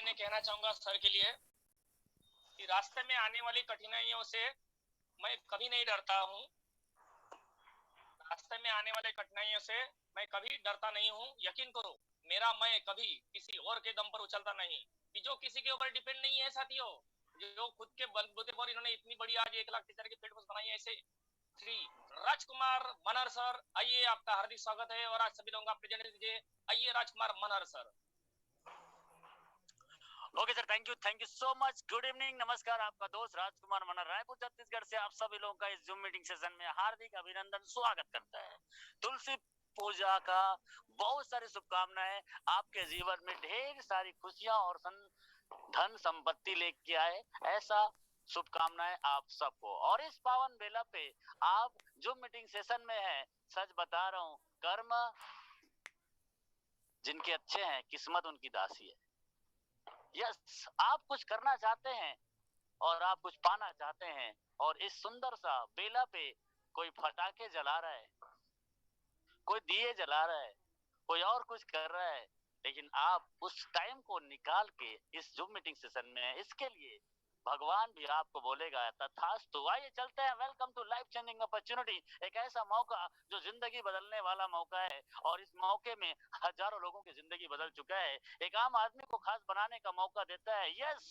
लाइनें कहना चाहूंगा सर के लिए कि रास्ते में आने वाली कठिनाइयों से मैं कभी नहीं डरता हूँ। रास्ते में आने वाले कठिनाइयों से मैं कभी डरता नहीं हूँ। यकीन करो, मेरा मैं कभी किसी और के दम पर उछलता नहीं, कि जो किसी के ऊपर डिपेंड नहीं है साथियों, जो खुद के बलबूते पर इन्होंने इतनी बड़ी आज 1 लाख टीचर की प्लेटफॉर्म बनाई है। ऐसे श्री राजकुमार मनहर सर, आइए, आपका हार्दिक स्वागत है और आज सभी लोगों का प्रेजेंट दीजिए। आइए Rajkumar Manhar sir. Okay sir, thank you so much. Good evening, नमस्कार। आपका दोस्त राजकुमार मनहर रायपुर छत्तीसगढ़ से आप सभी लोगों का इस जूम मीटिंग सेशन में हार्दिक अभिनंदन स्वागत करता है। तुलसी पूजा का बहुत सारी शुभकामनाएं, आपके जीवन में ढेर सारी खुशियां और धन संपत्ति लेके आए, ऐसा शुभकामनाएं आप सबको। और इस पावन बेला पे आप जूम मीटिंग सेशन में हैं, सच बता रहा हूँ, कर्म जिनके अच्छे हैं, किस्मत उनकी दासी है। यस, आप कुछ करना चाहते हैं और आप कुछ पाना चाहते हैं, और इस सुंदर सा बेला पे कोई पटाखे जला रहा है, कोई दिए जला रहा है, कोई और कुछ कर रहा है, लेकिन आप उस टाइम को निकाल के इस जूम मीटिंग सेशन में, इसके लिए भगवान भी आपको बोलेगा तथास्तु। आइए चलते हैं। Welcome to life changing opportunity, एक ऐसा मौका जो जिंदगी बदलने वाला मौका है, और इस मौके में हजारों लोगों की जिंदगी बदल चुका है। एक आम आदमी को खास बनाने का मौका देता है। यस,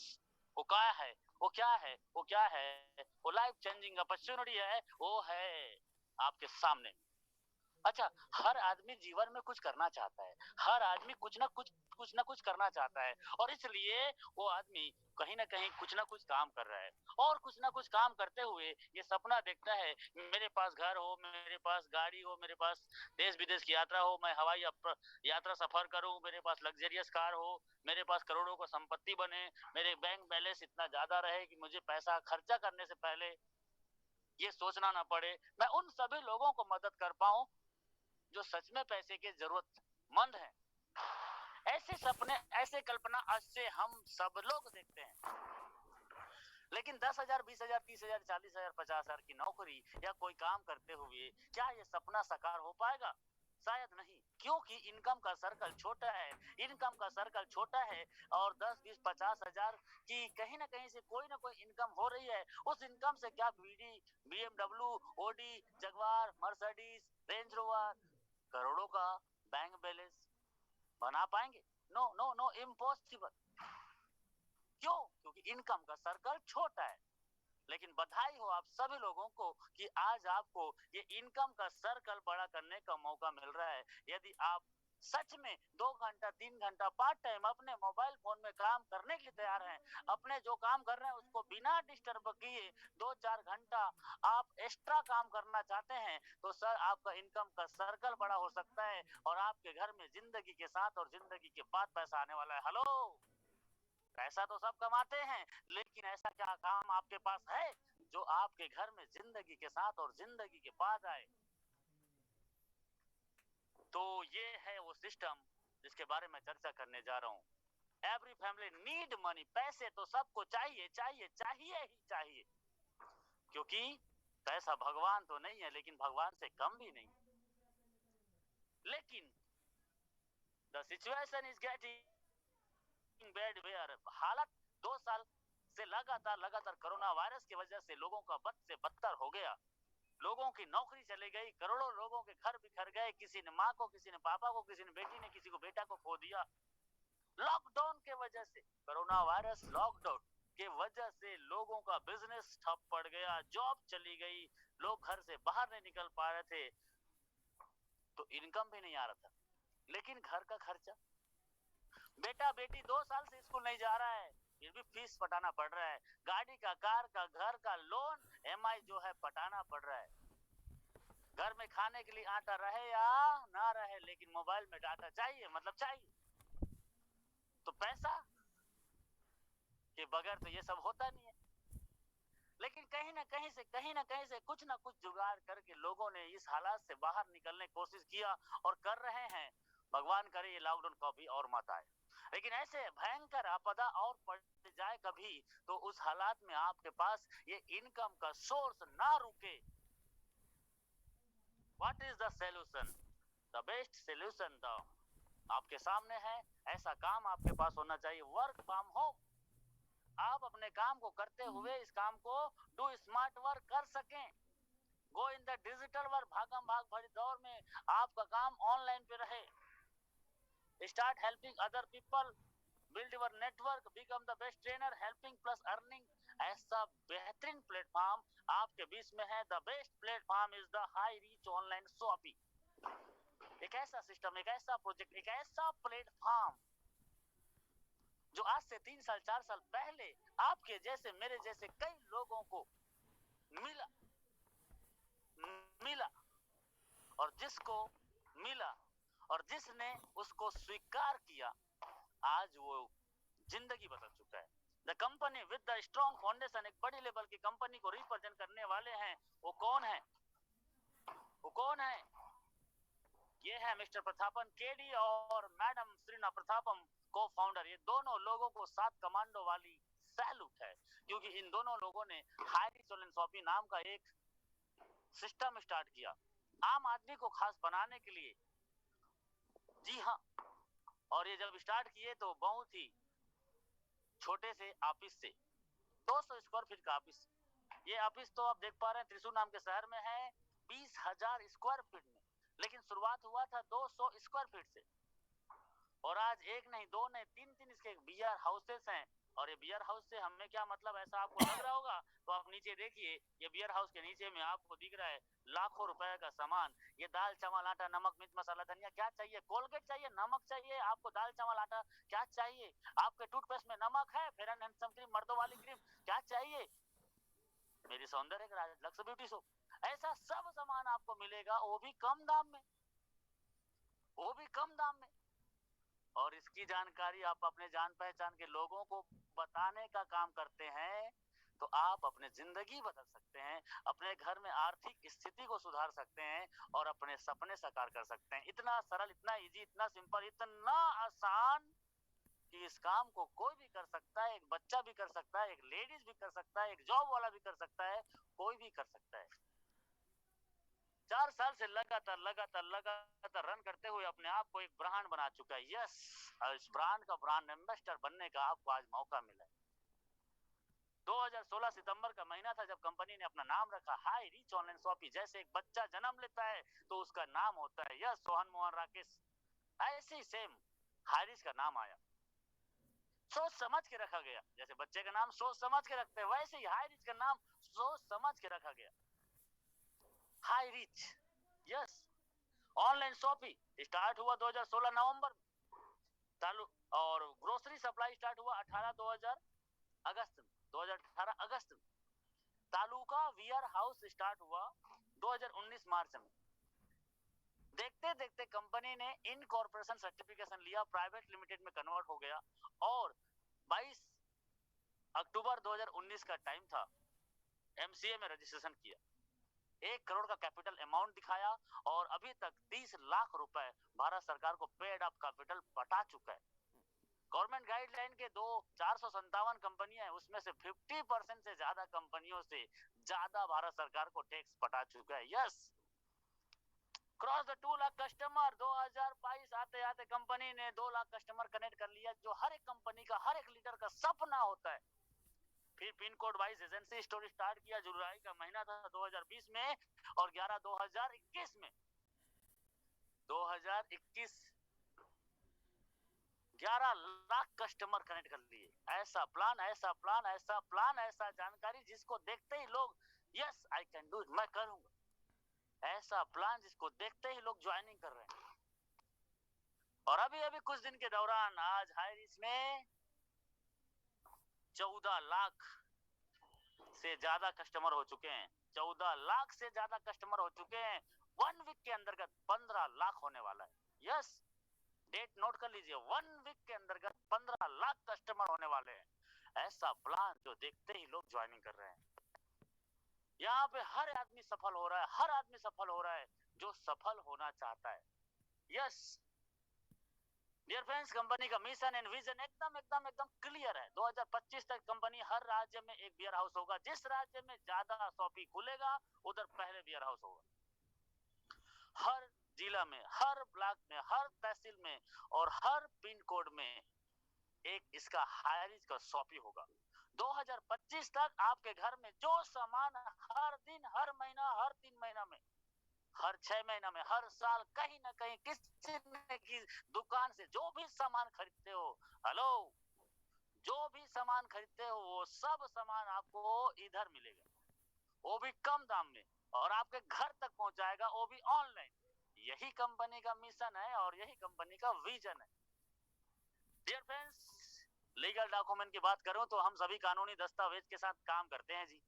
वो क्या है, वो क्या है, वो क्या है, वो लाइफ चेंजिंग अपॉर्चुनिटी है, वो है आपके सामने। अच्छा, हर आदमी जीवन में कुछ करना चाहता है, हर आदमी कुछ ना कुछ करना चाहता है, और इसलिए वो आदमी कहीं ना कहीं कुछ ना कुछ काम कर रहा है, और कुछ ना कुछ काम करते हुए ये सपना देखता है, मेरे पास घर हो, मेरे पास गाड़ी हो, मेरे पास देश विदेश की यात्रा हो, मैं हवाई यात्रा सफर करूं, मेरे पास लग्जरियस कार हो, मेरे पास करोड़ों का संपत्ति बने, मेरे बैंक बैलेंस इतना ज्यादा रहे कि मुझे पैसा खर्चा करने से पहले ये सोचना ना पड़े, मैं उन सभी लोगों को मदद कर पाऊं जो सच में पैसे के जरूरतमंद हैं। ऐसे सपने, ऐसे कल्पना आज से हम सब लोग देखते हैं, लेकिन 10,000, 20,000, 30,000, 40,000, 50,000 की नौकरी या कोई काम करते हुए क्या ये सपना साकार हो पाएगा? शायद नहीं, क्योंकि इनकम का सर्कल छोटा है, इनकम का सर्कल छोटा है, और 10, 20, 50,000 की कहीं ना कहीं से कोई ना कोई इनकम हो रही है। उस इनकम से क्या BMW, Audi, Jaguar, Mercedes, Range Rover, करोड़ों का बैंक बैलेंस बना पाएंगे? No no no, impossible. क्यों? क्योंकि इनकम का सर्कल छोटा है। लेकिन बधाई हो आप सभी लोगों को कि आज आपको ये इनकम का सर्कल बड़ा करने का मौका मिल रहा है। यदि आप सच में 2 घंटा 3 घंटा पार्ट टाइम अपने मोबाइल फोन में काम करने के लिए तैयार हैं, अपने जो काम कर रहे हैं उसको बिना डिस्टर्ब किए 2-4 घंटा आप एक्स्ट्रा काम करना चाहते हैं, तो सर आपका इनकम का सर्कल बड़ा हो सकता है, और आपके घर में जिंदगी के साथ और जिंदगी के बाद पैसा आने वाला है। हेलो, पैसा तो सब कमाते हैं, लेकिन ऐसा क्या काम आपके पास है जो आपके घर में जिंदगी के साथ और जिंदगी के बाद आए? तो ये है वो सिस्टम जिसके बारे में चर्चा करने जा रहा हूँ। एवरी फैमिली नीड मनी, पैसे तो सबको चाहिए चाहिए चाहिए ही चाहिए, क्योंकि पैसा भगवान तो नहीं है, लेकिन भगवान से कम भी नहीं। लेकिन the situation is getting bad where, हालत 2 साल से लगातार कोरोना वायरस की वजह से लोगों का बद से बदतर हो गया। लोगों की नौकरी चली गई, करोड़ों लोगों के घर बिखर गए, किसी ने माँ को, किसी ने पापा को, किसी ने बेटी ने, किसी को बेटा को खो दिया। लॉकडाउन के वजह से, कोरोना वायरस लॉकडाउन के वजह से लोगों का बिजनेस ठप पड़ गया, जॉब चली गई, लोग घर से बाहर नहीं निकल पा रहे थे, तो इनकम भी नहीं आ रहा था। लेकिन घर का खर्चा, बेटा बेटी 2 साल से स्कूल नहीं जा रहा है, फिर भी फीस पटाना पड़ रहा है, गाड़ी का, कार का, घर का लोन EMI जो है पटाना पड़ रहा है, घर में खाने के लिए आटा रहे या ना रहे, लेकिन मोबाइल में डाटा चाहिए, मतलब चाहिए। तो पैसा के बगैर तो ये सब होता नहीं है। लेकिन कहीं ना कहीं से कुछ ना कुछ जुगाड़ करके लोगों ने इस हालात से बाहर निकलने की कोशिश किया और कर रहे हैं। भगवान करे ये लॉकडाउन कभी और मत आए, लेकिन ऐसे भयंकर आपदा और पड़ जाए कभी, तो उस हालात में आपके पास ये इनकम का सोर्स ना रुके। What is the solution? The best solution, the आपके सामने है, ऐसा काम आपके पास होना चाहिए। वर्क फ्रॉम होम, आप अपने काम को करते हुए इस काम को डू स्मार्ट वर्क कर सकें। गो इन द डिजिटल वर्क, भागम भाग भरी दौर में आपका काम ऑनलाइन पे रहे। Start helping other people, build your network, become the best trainer, helping plus earning. ऐसा बेहतरीन प्लेटफॉर्म आपके बीच में है। The best platform is the high reach online shopping. एक ऐसा सिस्टम, एक ऐसा प्रोजेक्ट, एक ऐसा प्लेटफॉर्म जो आज से 3 साल 4 साल पहले आपके जैसे मेरे जैसे कई लोगों को मिला और जिसको मिला और जिसने उसको स्वीकार किया, आज वो जिंदगी बदल चुका है। The company with the strong foundation, एक बड़ी लेवल की कंपनी को रिप्रेजेंट करने वाले हैं, वो कौन है? वो कौन है? ये है मिस्टर प्रतापन केडी और मैडम श्रीना प्रतापम, को फाउंडर। ये दोनों लोगों को 7 कमांडो वाली सैल्यूट है, क्योंकि इन दोनों लोगों ने हाई रीच ऑनलाइन शॉपिंग नाम का एक सिस्टम स्टार्ट किया आम आदमी को खास बनाने के लिए। जी हाँ, और ये जब स्टार्ट किए तो बहुत ही छोटे से ऑफिस से, 200 स्क्वायर फीट का ऑफिस। ये ऑफिस तो आप देख पा रहे हैं त्रिशूर नाम के शहर में है, 20,000 स्क्वायर फीट में, लेकिन शुरुआत हुआ था 200 स्क्वायर फीट से। और आज एक नहीं, दो नहीं, 3 इसके बियर हाउसेस हैं। और ये बियर हाउस से हमें क्या मतलब, ऐसा आपको लग रहा होगा तो आप नीचे देखिए, ये बियर हाउस के नीचे में आपको दिख रहा है लाखों रुपए का सामान। ये दाल चावल आटा नमक मिर्च मसाला धनिया, क्या चाहिए? कोलगेट चाहिए, नमक चाहिए आपको, दाल चावल आटा क्या चाहिए आपके? टूथपेस्ट में नमक है, फेयर एंड हैंडसम क्रीम, मर्दों वाली क्रीम, क्या चाहिए? मेरी सौंदर्य का राज लक्ष्य ब्यूटी शो, ऐसा सब सामान आपको मिलेगा, वो भी कम दाम में, वो भी कम दाम में। और इसकी जानकारी आप अपने जान पहचान के लोगों को बताने का काम करते हैं, तो आप अपने जिंदगी बदल सकते हैं, अपने घर में आर्थिक स्थिति को सुधार सकते हैं और अपने सपने साकार कर सकते हैं। इतना सरल, इतना इजी, इतना सिंपल, इतना आसान कि इस काम को कोई भी कर सकता है। एक बच्चा भी कर सकता है, एक लेडीज भी कर सकता है, एक जॉब वाला भी कर सकता है, कोई भी कर सकता है। 4 साल से लगातार रन करते हुए अपने आप को एक ब्रांड बना चुका है। यस, और इस ब्रांड का ब्रांड एम्बेसडर बनने का आपको आज मौका मिला है। 2016 सितंबर का महीना था जब कंपनी ने अपना नाम रखा हाई रीच ऑनलाइन शॉपिंग। जैसे एक बच्चा जन्म लेता है तो उसका नाम होता है यस सोहन मोहन राकेश, ऐसे ही सेम हाई रीच का नाम आया, सोच समझ के रखा गया। जैसे बच्चे का नाम सोच समझ के रखते हैं, वैसे ही हाई रीच का नाम सोच समझ के रखा गया, high reach. Yes, online shopping start हुआ 2016 नवंबर में, और ग्रोसरी सप्लाई स्टार्ट हुआ 2018 अगस्त में। तालुका वियर हाउस स्टार्ट हुआ 2019 मार्च में। देखते देखते कंपनी ने इनकॉर्पोरेशन सर्टिफिकेशन लिया, प्राइवेट लिमिटेड में कन्वर्ट हो गया, और 22 अक्टूबर 2019 का टाइम था, एमसीए में रजिस्ट्रेशन किया, 1 करोड़ का कैपिटल अमाउंट दिखाया, और अभी तक 30 लाख रुपए भारत सरकार को पेड अप कैपिटल पटा चुका है। गवर्नमेंट गाइडलाइन के 457 कंपनियां हैं, उसमें से 50% से ज्यादा कंपनियों से ज्यादा भारत सरकार को टैक्स पटा चुका है। Yes, cross the 2 lakh customer. 2022 आते आते कंपनी ने 2 लाख कस्टमर कनेक्ट कर लिया, जो हर एक कंपनी का, हर एक लीडर का सपना होता है। फिर pin code wise agency store start किया, जुलाई का महीना था 2020 में, और 11 2021 में 11 लाख कस्टमर कनेक्ट कर लिए। ऐसा प्लान, ऐसा प्लान, ऐसा प्लान, ऐसा जानकारी जिसको देखते ही लोग yes I can do it, मैं करूंगा, ऐसा प्लान जिसको देखते ही लोग ज्वाइनिंग कर रहे हैं। और अभी कुछ दिन के दौरान आज हाई रीच में 14 लाख से ज्यादा कस्टमर हो चुके हैं, 14 लाख से ज्यादा कस्टमर हो चुके हैं। 1 वीक के अंतर्गत 15 लाख होने वाला है। यस, डेट नोट कर लीजिए, 1 वीक के अंतर्गत 15 लाख कस्टमर होने वाले हैं। ऐसा प्लान जो देखते ही लोग ज्वाइनिंग कर रहे हैं। यहाँ पे हर आदमी सफल हो रहा है, हर आदमी सफल हो रहा है जो सफल होना चाहता है। यस डियर फ्रेंड्स, कंपनी का मिशन एंड विजन एकदम क्लियर है। 2025 तक कंपनी हर राज्य में एक बियर हाउस होगा। जिस राज्य में ज्यादा शॉपिंग खुलेगा उधर पहले बियर हाउस होगा। हर जिला में, हर ब्लॉक में, हर तहसील में और हर पिन कोड में एक इसका हायरिज का शॉपी होगा। 2025 तक आपके घर में जो सामान हर दिन, हर महीना, हर 3 महीना में, हर 6 महीना में, हर साल कहीं ना कहीं किसी न किसी दुकान से जो भी सामान खरीदते हो, हेलो, जो भी सामान खरीदते हो वो सब सामान आपको इधर मिलेगा, वो भी कम दाम में, और आपके घर तक पहुंचाएगा, वो भी ऑनलाइन। यही कंपनी का मिशन है और यही कंपनी का विजन है। डियर फ्रेंड्स, लीगल डॉक्यूमेंट की बात करूं तो हम सभी कानूनी दस्तावेज के साथ काम करते हैं जी।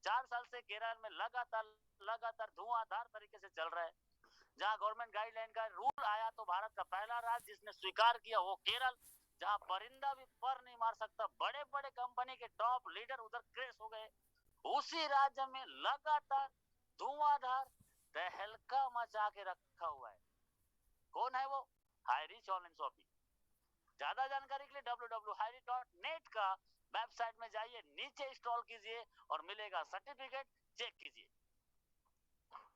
4 साल से केरल में लगातार धुआंधार तरीके से चल रहा है। जहां गवर्नमेंट गाइडलाइन का रूल आया तो भारत का पहला राज्य जिसने स्वीकार किया वो केरल, जहां परिंदा भी पर नहीं मार सकता, बड़े बड़े कंपनी के टॉप लीडर उधर क्रेश हो गए। उसी राज्य में लगातार धुआंधार तहलका मचा के रखा हुआ है। कौन है वो? Highrich online shopping. ज्यादा जानकारी के लिए www.highreach.net का वेबसाइट में जाइए, नीचे इंस्टॉल कीजिए और मिलेगा सर्टिफिकेट, चेक कीजिए।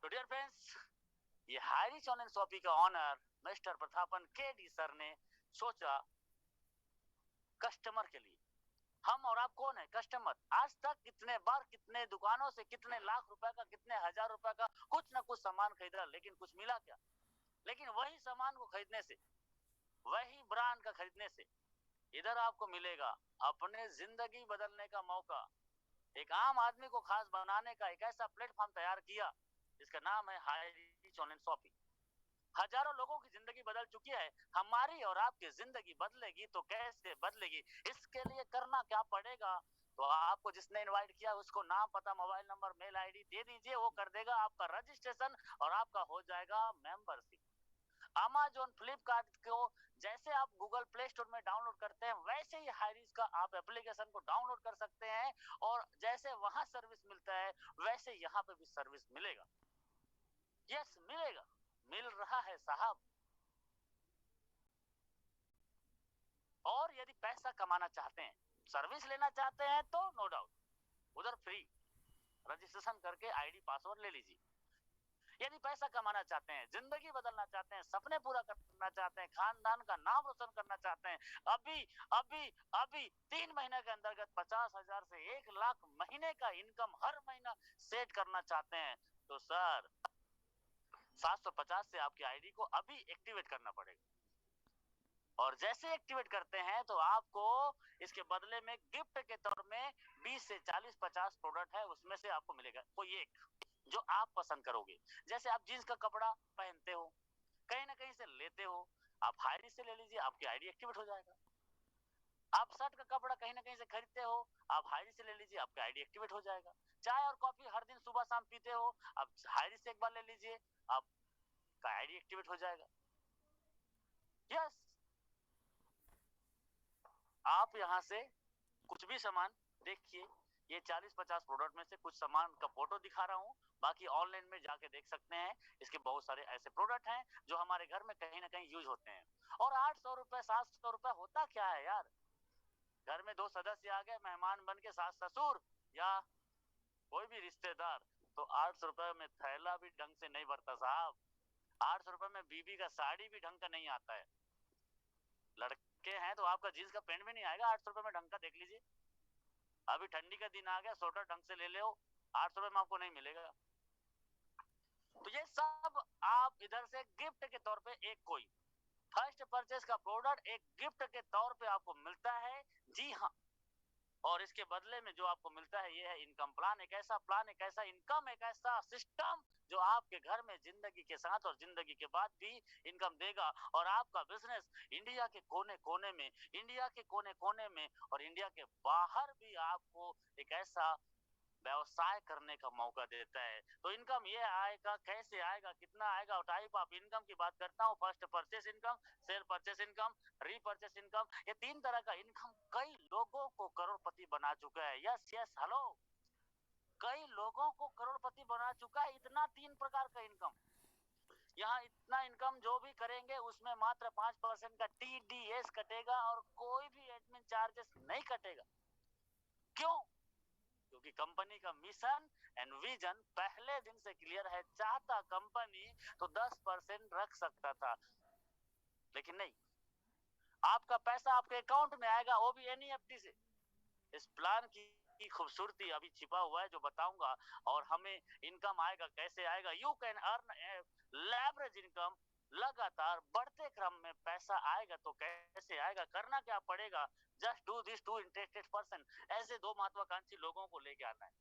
तो डियर फ्रेंड्स, ये हाईरिच ऑनलाइन शॉपिंग का owner mister Prathapan KD sir ने सोचा कस्टमर के लिए। हम और आप कौन है? कस्टमर। आज तक कितने बार, कितने दुकानों से, कितने लाख रुपए का, कितने हजार रुपए का कुछ ना कुछ सामान खरीदा, लेकिन कुछ मिला क्या? लेकिन वही सामान को खरीदने से, वही ब्रांड का खरीदने से इधर आपको मिलेगा अपने जिंदगी बदलने का मौका। एक आम आदमी को खास बनाने का एक ऐसा प्लेटफॉर्म तैयार किया जिसका नाम है हाईरिच ऑनलाइन शॉपिंग। हजारों लोगों की जिंदगी बदल चुकी है। हमारी और आपकी जिंदगी बदलेगी तो कैसे बदलेगी? इसके लिए करना क्या पड़ेगा? तो आपको जिसने इनवाइट किया उसको नाम, पता, मोबाइल नंबर, मेल आईडी दे दीजिए, वो कर देगा आपका रजिस्ट्रेशन और आपका हो जाएगा मेंबरशिप। अमेज़न, फ्लिपकार्ट को जैसे आप गूगल प्ले स्टोर में डाउनलोड करते हैं, वैसे ही हाईरिच का आप एप्लीकेशन को डाउनलोड कर सकते हैं, और जैसे वहां सर्विस मिलता है वैसे यहाँ पे भी सर्विस मिलेगा। यस, मिलेगा, मिल रहा है साहब। और यदि पैसा कमाना चाहते हैं, सर्विस लेना चाहते हैं तो नो डाउट उधर फ्री रजिस्ट्रेशन करके आईडी पासवर्ड ले लीजिए। यदि पैसा कमाना चाहते हैं, जिंदगी बदलना चाहते हैं, सपने पूरा करना चाहते हैं, खानदान का नाम रोशन करना चाहते हैं, अभी अभी अभी 3 महीने के अंतर्गत 50,000 से 1 लाख महीने का इनकम हर महीना सेट करना चाहते हैं, तो सर 750 से आपकी आईडी को अभी एक्टिवेट करना पड़ेगा। और जैसे एक्टिवेट करते हैं तो आपको इसके बदले में गिफ्ट के तौर में 20 से 40, 50 प्रोडक्ट है, उसमें से आपको मिलेगा कोई एक जो आप पसंद करोगे। जैसे आप जीन्स का कपड़ा पहनते हो, कहीं ना कहीं से लेते हो, आप हाईरिच से ले लीजिए, आपकी आईडी एक्टिवेट हो जाएगा। आप शर्ट का कपड़ा कहीं ना कहीं से खरीदते हो, आप हाईरिच से ले लीजिए, आपकी आईडी एक्टिवेट हो जाएगा। चाय और कॉफी हर दिन सुबह शाम पीते हो, आप हाईरिच से एक बार ले लीजिए, आपका आईडी एक्टिवेट हो जाएगा। यस, आप यहाँ से कुछ भी सामान देखिए, ये 40-50 प्रोडक्ट में से कुछ सामान का फोटो दिखा रहा हूँ, बाकी ऑनलाइन में जाके देख सकते हैं। इसके बहुत सारे ऐसे प्रोडक्ट हैं जो हमारे घर में कहीं ना कहीं यूज होते हैं। और 800 रुपए, 700 रुपए होता क्या है यार? घर में 2 सदस्य आ गए मेहमान बन के, सास ससुर या कोई भी रिश्तेदार, तो 800 रुपए में थैला भी ढंग से नहीं भरता साहब। 800 रुपए में बीबी का साड़ी भी ढंग का नहीं आता है। लड़के हैं तो आपका जीन्स का पैंट भी नहीं आएगा 800 रुपए में ढंग का। देख लीजिए, अभी ठंडी का दिन आ गया, स्वेटर ढंग से ले ले, 800 रुपए में आपको नहीं मिलेगा। तो ये सब आप इधर से गिफ्ट के तौर पे एक कोई फर्स्ट परचेज का प्रोडक्ट एक गिफ्ट के तौर पे आपको मिलता है। जी हाँ, और इसके बदले में जो आपको मिलता है ये है इनकम प्लान। एक ऐसा प्लान, एक ऐसा इनकम, एक ऐसा सिस्टम जो आपके घर में जिंदगी के साथ और जिंदगी के बाद भी इनकम देगा। और आपका बिजनेस इंडिया के कोने कोने में, इंडिया के कोने कोने में और इंडिया के बाहर भी आपको एक ऐसा व्यवसाय करने का मौका देता है। तो इनकम ये आएगा, कैसे आएगा, कितना आएगा? टाइप ऑफ इनकम की बात करता हूँ। First purchase income, sale purchase income, repurchase income, ये 3 तरह का इनकम कई लोगों को करोड़पति बना चुका है। यस यस, हेलो, कई लोगों को करोड़पति बना चुका है इतना 3 प्रकार का इनकम। यहाँ इतना इनकम जो भी करेंगे उसमें मात्र 5% का TDS कटेगा और कोई भी एडमिन चार्जेस नहीं कटेगा। क्यों? क्योंकि कंपनी का मिशन एंड विजन पहले दिन से क्लियर है। चाहता कंपनी तो 10% रख सकता था, लेकिन नहीं, आपका पैसा आपके अकाउंट में आएगा, वो भी एनईएफटी से। इस प्लान की खूबसूरती अभी छिपा हुआ है जो बताऊंगा, और हमें इनकम आएगा कैसे आएगा। You can earn leverage income, लगातार बढ़ते क्रम में पैसा आएगा। तो कैसे आएगा, करना क्या पड़ेगा, just do this to interested person, ऐसे दो महत्वाकांक्षी लोगों को लेके आना है।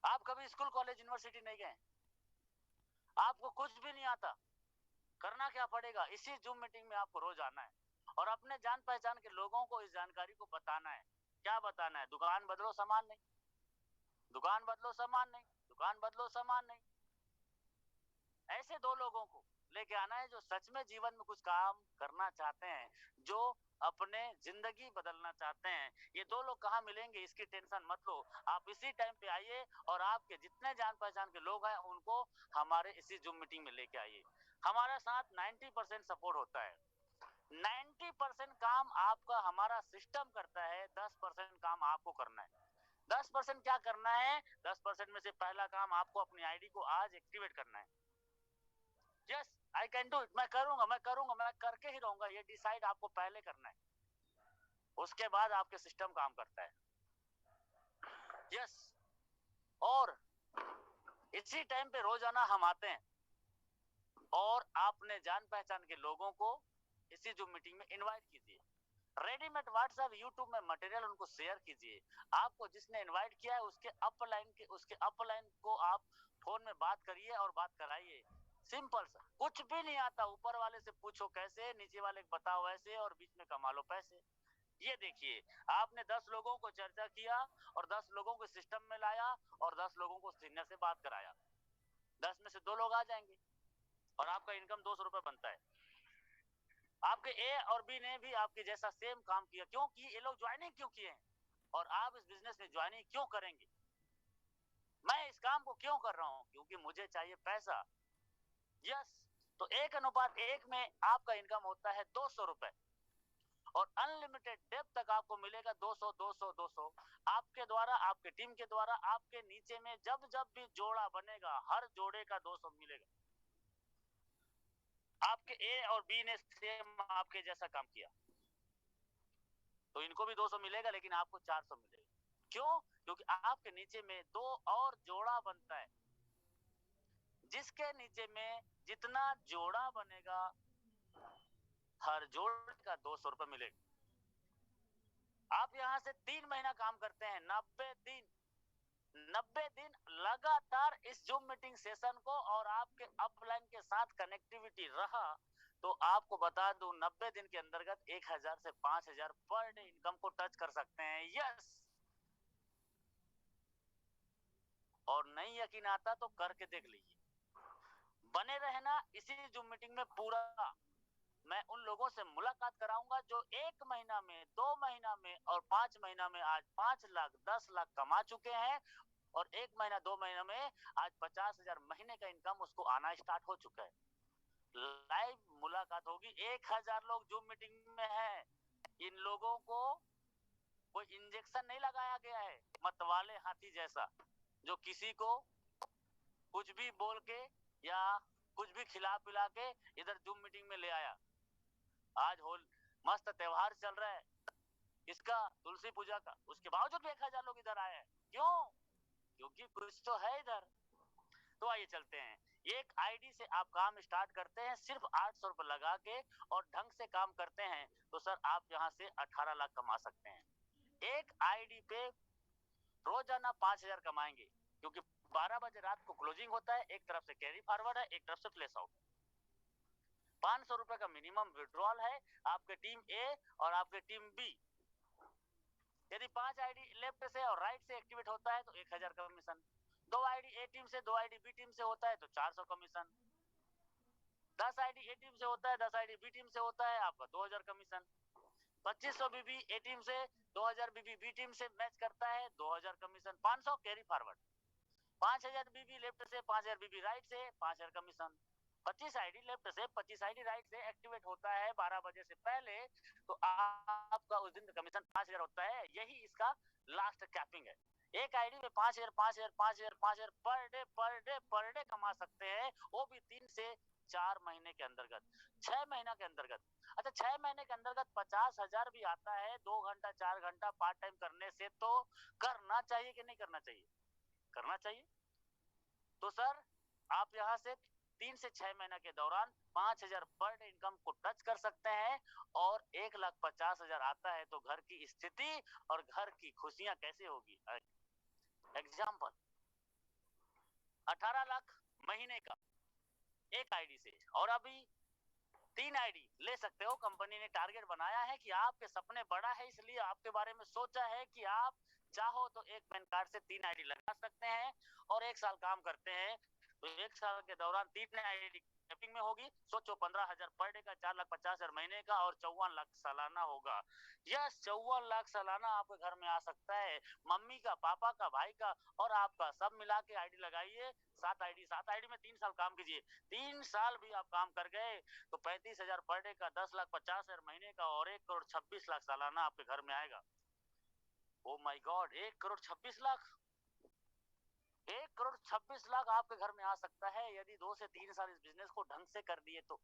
आप कभी स्कूल कॉलेज यूनिवर्सिटी नहीं गए, आपको कुछ भी नहीं आता, करना क्या पड़ेगा, इसी जूम मीटिंग में आपको रोज आना है और अपने जान पहचान के लोगों को इस जानकारी को बताना है। क्या बताना है, दुकान बदलो सामान नहीं, दुकान बदलो सामान नहीं, दुकान बदलो सामान नहीं। ऐसे दो लोगों को लेके आना है जो सच में जीवन में कुछ काम करना चाहते हैं, जो अपने जिंदगी बदलना चाहते हैं। ये दो लोग कहाँ मिलेंगे इसकी टेंशन मत लो, आप इसी टाइम पे आइए और आपके जितने जान पहचान के लोग हैं उनको हमारे इसी जूम मीटिंग में लेके आइए। हमारे साथ 90% सपोर्ट होता है, 90% काम आपका हमारा सिस्टम करता है, 10% काम आपको करना है। 10% क्या करना है, 10% में से पहला काम आपको अपनी आईडी को आज एक्टिवेट करना है। Yes I can do it, मैं करूंगा, मैं करूंगा, मैं करके ही रहूंगा, ये डिसाइड आपको पहले करना है, उसके बाद आपके सिस्टम काम करता है। यस और इसी टाइम पे रोजाना हम आते हैं और आपने जान पहचान के लोगों को इसी जूम मीटिंग में इनवाइट कीजिए। रेडीमेड व्हाट्सएप यूट्यूब में मटेरियल उनको शेयर कीजिए। आपको जिसने इनवाइट किया है उसके अपलाइन को आप फोन में बात करिए और बात कराइए। सिंपल सा, कुछ भी नहीं आता, ऊपर वाले से पूछो कैसे, नीचे वाले को बताओ वैसे, और बीच में कमा लो पैसे। ये देखिए, आपने 10 लोगों को चर्चा किया और 10 लोगों को सिस्टम में लाया और 10 लोगों को सीनियर से बात कराया, 10 में से 2 लोग आ जाएंगे और आपका इनकम 200 रुपए बनता है। आपके ए और बी ने भी आपके जैसा सेम काम किया, क्योंकि ये लोग ज्वाइनिंग क्यों किए हैं और आप इस बिजनेस में ज्वाइनिंग क्यों करेंगे। मैं इस काम को क्यों कर रहा हूं, क्योंकि मुझे चाहिए पैसा। यस तो 1:1 में आपका इनकम होता है 200 रुपए और अनलिमिटेड डेप्थ तक आपको मिलेगा 200 200 200 आपके द्वारा, आपके टीम के द्वारा। आपके नीचे में जब जब भी जोड़ा बनेगा हर जोड़े का 200 मिलेगा। आपके ए और बी ने सेम आपके जैसा काम किया तो इनको भी 200 मिलेगा, लेकिन आपको 400 मिलेगा। क्यों, क्योंकि आपके नीचे में 2 और जोड़ा बनता है, जिसके नीचे में जितना जोड़ा बनेगा हर जोड़े का 200 रुपए मिलेगा। आप यहां से 3 महीना काम करते हैं, 90 दिन लगातार इस जूम मीटिंग सेशन को और आपके अपलाइन के साथ कनेक्टिविटी रहा तो आपको बता दूं 90 दिन के अंतर्गत 1000 से 5000 पर डे इनकम को टच कर सकते हैं। यस और नहीं यकीन आता तो करके देख लीजिए। बने रहना इसी जूम मीटिंग में पूरा। मैं उन लोगों से मुलाकात कराऊंगा जो 1 महीना में, 2 महीना में और 5 महीना में आज 5 लाख 10 लाख कमा चुके हैं और 1 महीना 2 महीना में आज 50,000 महीने का इनकम उसको आना स्टार्ट हो चुका है। लाइव मुलाकात होगी, 1000 लोग जूम मीटिंग में हैं। इन लोगों को कोई इंजेक्शन नहीं लगाया गया है मतवाले हाथी जैसा, जो किसी को कुछ भी बोल के या कुछ भी खिला पिला के इधर जूम मीटिंग में ले आया। आज मस्त त्योहार चल रहा है इसका, तुलसी पूजा का, उसके बावजूद भी 1000 लोग इधर आए हैं। क्यों, क्योंकि कुछ तो है इधर। तो आइए चलते हैं, एक आईडी से आप काम स्टार्ट करते हैं सिर्फ 800 रुपए लगा के और ढंग से काम करते हैं तो सर आप यहाँ से 18 लाख कमा सकते हैं। एक आईडी पे रोजाना 5000 कमाएंगे, क्योंकि 12 बजे रात को क्लोजिंग होता है, एक तरफ से कैरी फॉरवर्ड है, एक तरफ से प्लेस आउट। 500 रुपए का मिनिमम विड्रॉल है आपके टीम ए और आपके टीम बी। यदि 5 आईडी लेफ्ट से और राइट से एक्टिवेट होता है तो 1000 कमीशन, 2 आईडी ए टीम से 2 आईडी बी टीम से होता है तो 400 कमीशन, 10 आईडी ए टीम से होता है 10 आईडी बी टीम से होता है आपका 2000 कमीशन, 2500 बीबी ए टीम से 2000 बीबी बी टीम से मैच करता है 2000 कमीशन, 500 कैरी फॉरवर्ड, 5000 बीबी लेफ्ट से 5000 बीबी राइट से 5000 कमीशन, 25 आईडी लेफ्ट से 25 आईडी राइट से एक्टिवेट होता है 12 बजे से पहले, तो आपका उस दिन का कमीशन 5000 होता है। यही इसका लास्ट कैपिंग है। एक आईडी में 5000 5000 5000 5000 पर डे कमा सकते हैं, वो भी 3 से 4 महीने के अंतर्गत, 6 महीना के अंतर्गत। अच्छा 6 महीने के अंतर्गत 50,000 भी आता है 2 घंटा 4 घंटा पार्ट टाइम करने से, तो करना चाहिए कि नहीं करना चाहिए? करना चाहिए। तो सर आप यहाँ से 3 से 6 महीना के दौरान 5,000 पर डे इनकम को टच कर सकते हैं, और 1,50,000 आता है तो घर की स्थिति और घर की खुशियां कैसे होगी। एग्जाम्पल 18 लाख महीने का एक आईडी से, और अभी 3 आईडी ले सकते हो। कंपनी ने टारगेट बनाया है कि आपके सपने बड़ा है, इसलिए आपके बारे में सोचा है कि आप चाहो तो एक पैन कार्ड से 3 आईडी लगा सकते हैं, और 1 साल काम करते हैं तो 1 साल के दौरान 3 आईडी कैपिंग में होगी। सोचो 15,000 पर डे का, 4,50,000 महीने का, और 54 लाख सालाना होगा। यस 54 लाख सालाना आपके घर में आ सकता है। मम्मी का, पापा का, भाई का और आपका सब मिला के आईडी लगाइए। 7 आईडी में 3 साल काम कीजिए। 3 साल भी आप काम कर गए तो 35,000 पर डे का, 10,50,000 महीने का, और 1,26,00,000 सालाना आपके घर में आएगा। ओ माय गॉड, 1,26,00,000, 1,26,00,000 आपके घर में आ सकता है यदि 2 से 3 साल इस बिजनेस को ढंग से कर दिए तो।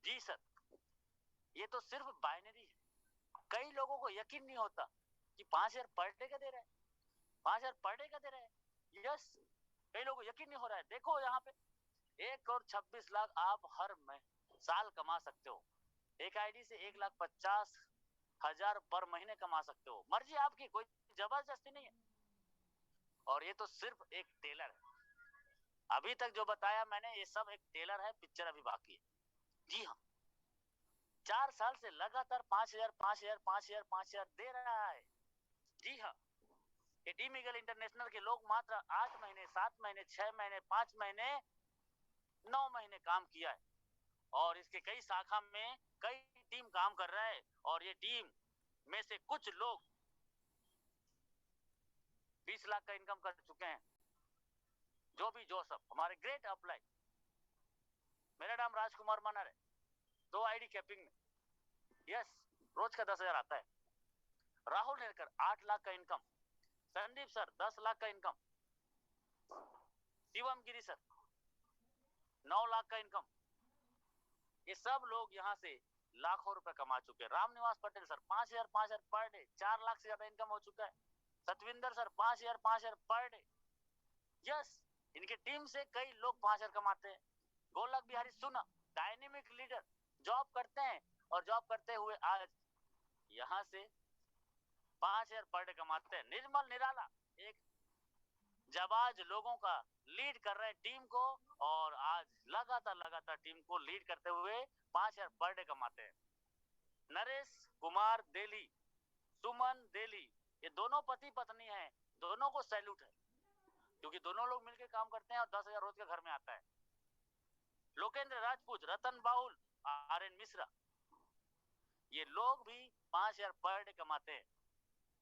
जी सर, ये तो सिर्फ बाइनरी है। कई लोगों को यकीन नहीं होता कि 5,000 पर डे का दे रहे हैं, 5,000 पर डे का दे रहे हैं। यस, कई लोगों को यकीन नहीं हो रहा है। देखो यहाँ पे 1,26,00,000 आप हर साल कमा सकते हो। एक आईडी से 1,50,000 पर महीने कमा सकते हो। मर्जी आपकी, कोई जबरदस्ती नहीं है। और ये तो सिर्फ एक टेलर है। अभी तक जो बताया मैंने ये सब एक टेलर है, पिक्चर अभी बाकी है। जी हाँ, 4 साल से लगातार 5,000 5,000 5,000 5,000 दे रहा है। जी हाँ, ये टीम ईगल इंटरनेशनल के लोग मात्र 8 महीने 7 महीने 6 महीने 5 महीने 9 महीने काम किया है, और इसके कई शाखा में कई टीम काम कर रहा है, और ये टीम में से कुछ लोग 20 लाख का इनकम कर चुके हैं। जो भी जोसफ, हमारे ग्रेट अपलाइन। मेरा नाम राजकुमार मनर है, 2 आईडी कैपिंग में। यस, रोज का 10,000 आता है। राहुल नेरकर 8 लाख का इनकम, संदीप सर 10 लाख का इनकम, शिवम गिरी सर 9 लाख का इनकम। ये सब लोग यहाँ से लाखों रुपए कमा चुके हैं। Ramniwas Patel sir 5,000 5,000 per day, 4 lakh से ज्यादा इनकम हो चुका है। Satwinder sir 5,000 5,000 per day. Yes, इनके टीम से कई लोग 5,000 कमाते हैं। गोलक बिहारी सुना, डायनेमिक लीडर, जॉब करते हैं, और जॉब करते हुए आज यहाँ से 5,000 पर डे कमाते हैं। निर्मल निराला एक जाबाज लोगों का लीड कर रहे हैं टीम को, और आज लगातार टीम को लीड करते हुए 5,000 पर डे कमाते हैं। नरेश कुमार देली, सुमन देली, ये दोनों पति पत्नी हैं। दोनों को सैल्यूट है, क्योंकि दोनों लोग मिलकर काम करते हैं और 10,000 रोज का घर में आता है। लोकेंद्र राजपूत, रतन बाहुल, आर.एन. मिश्रा, ये लोग भी 5,000 पर डे कमाते हैं।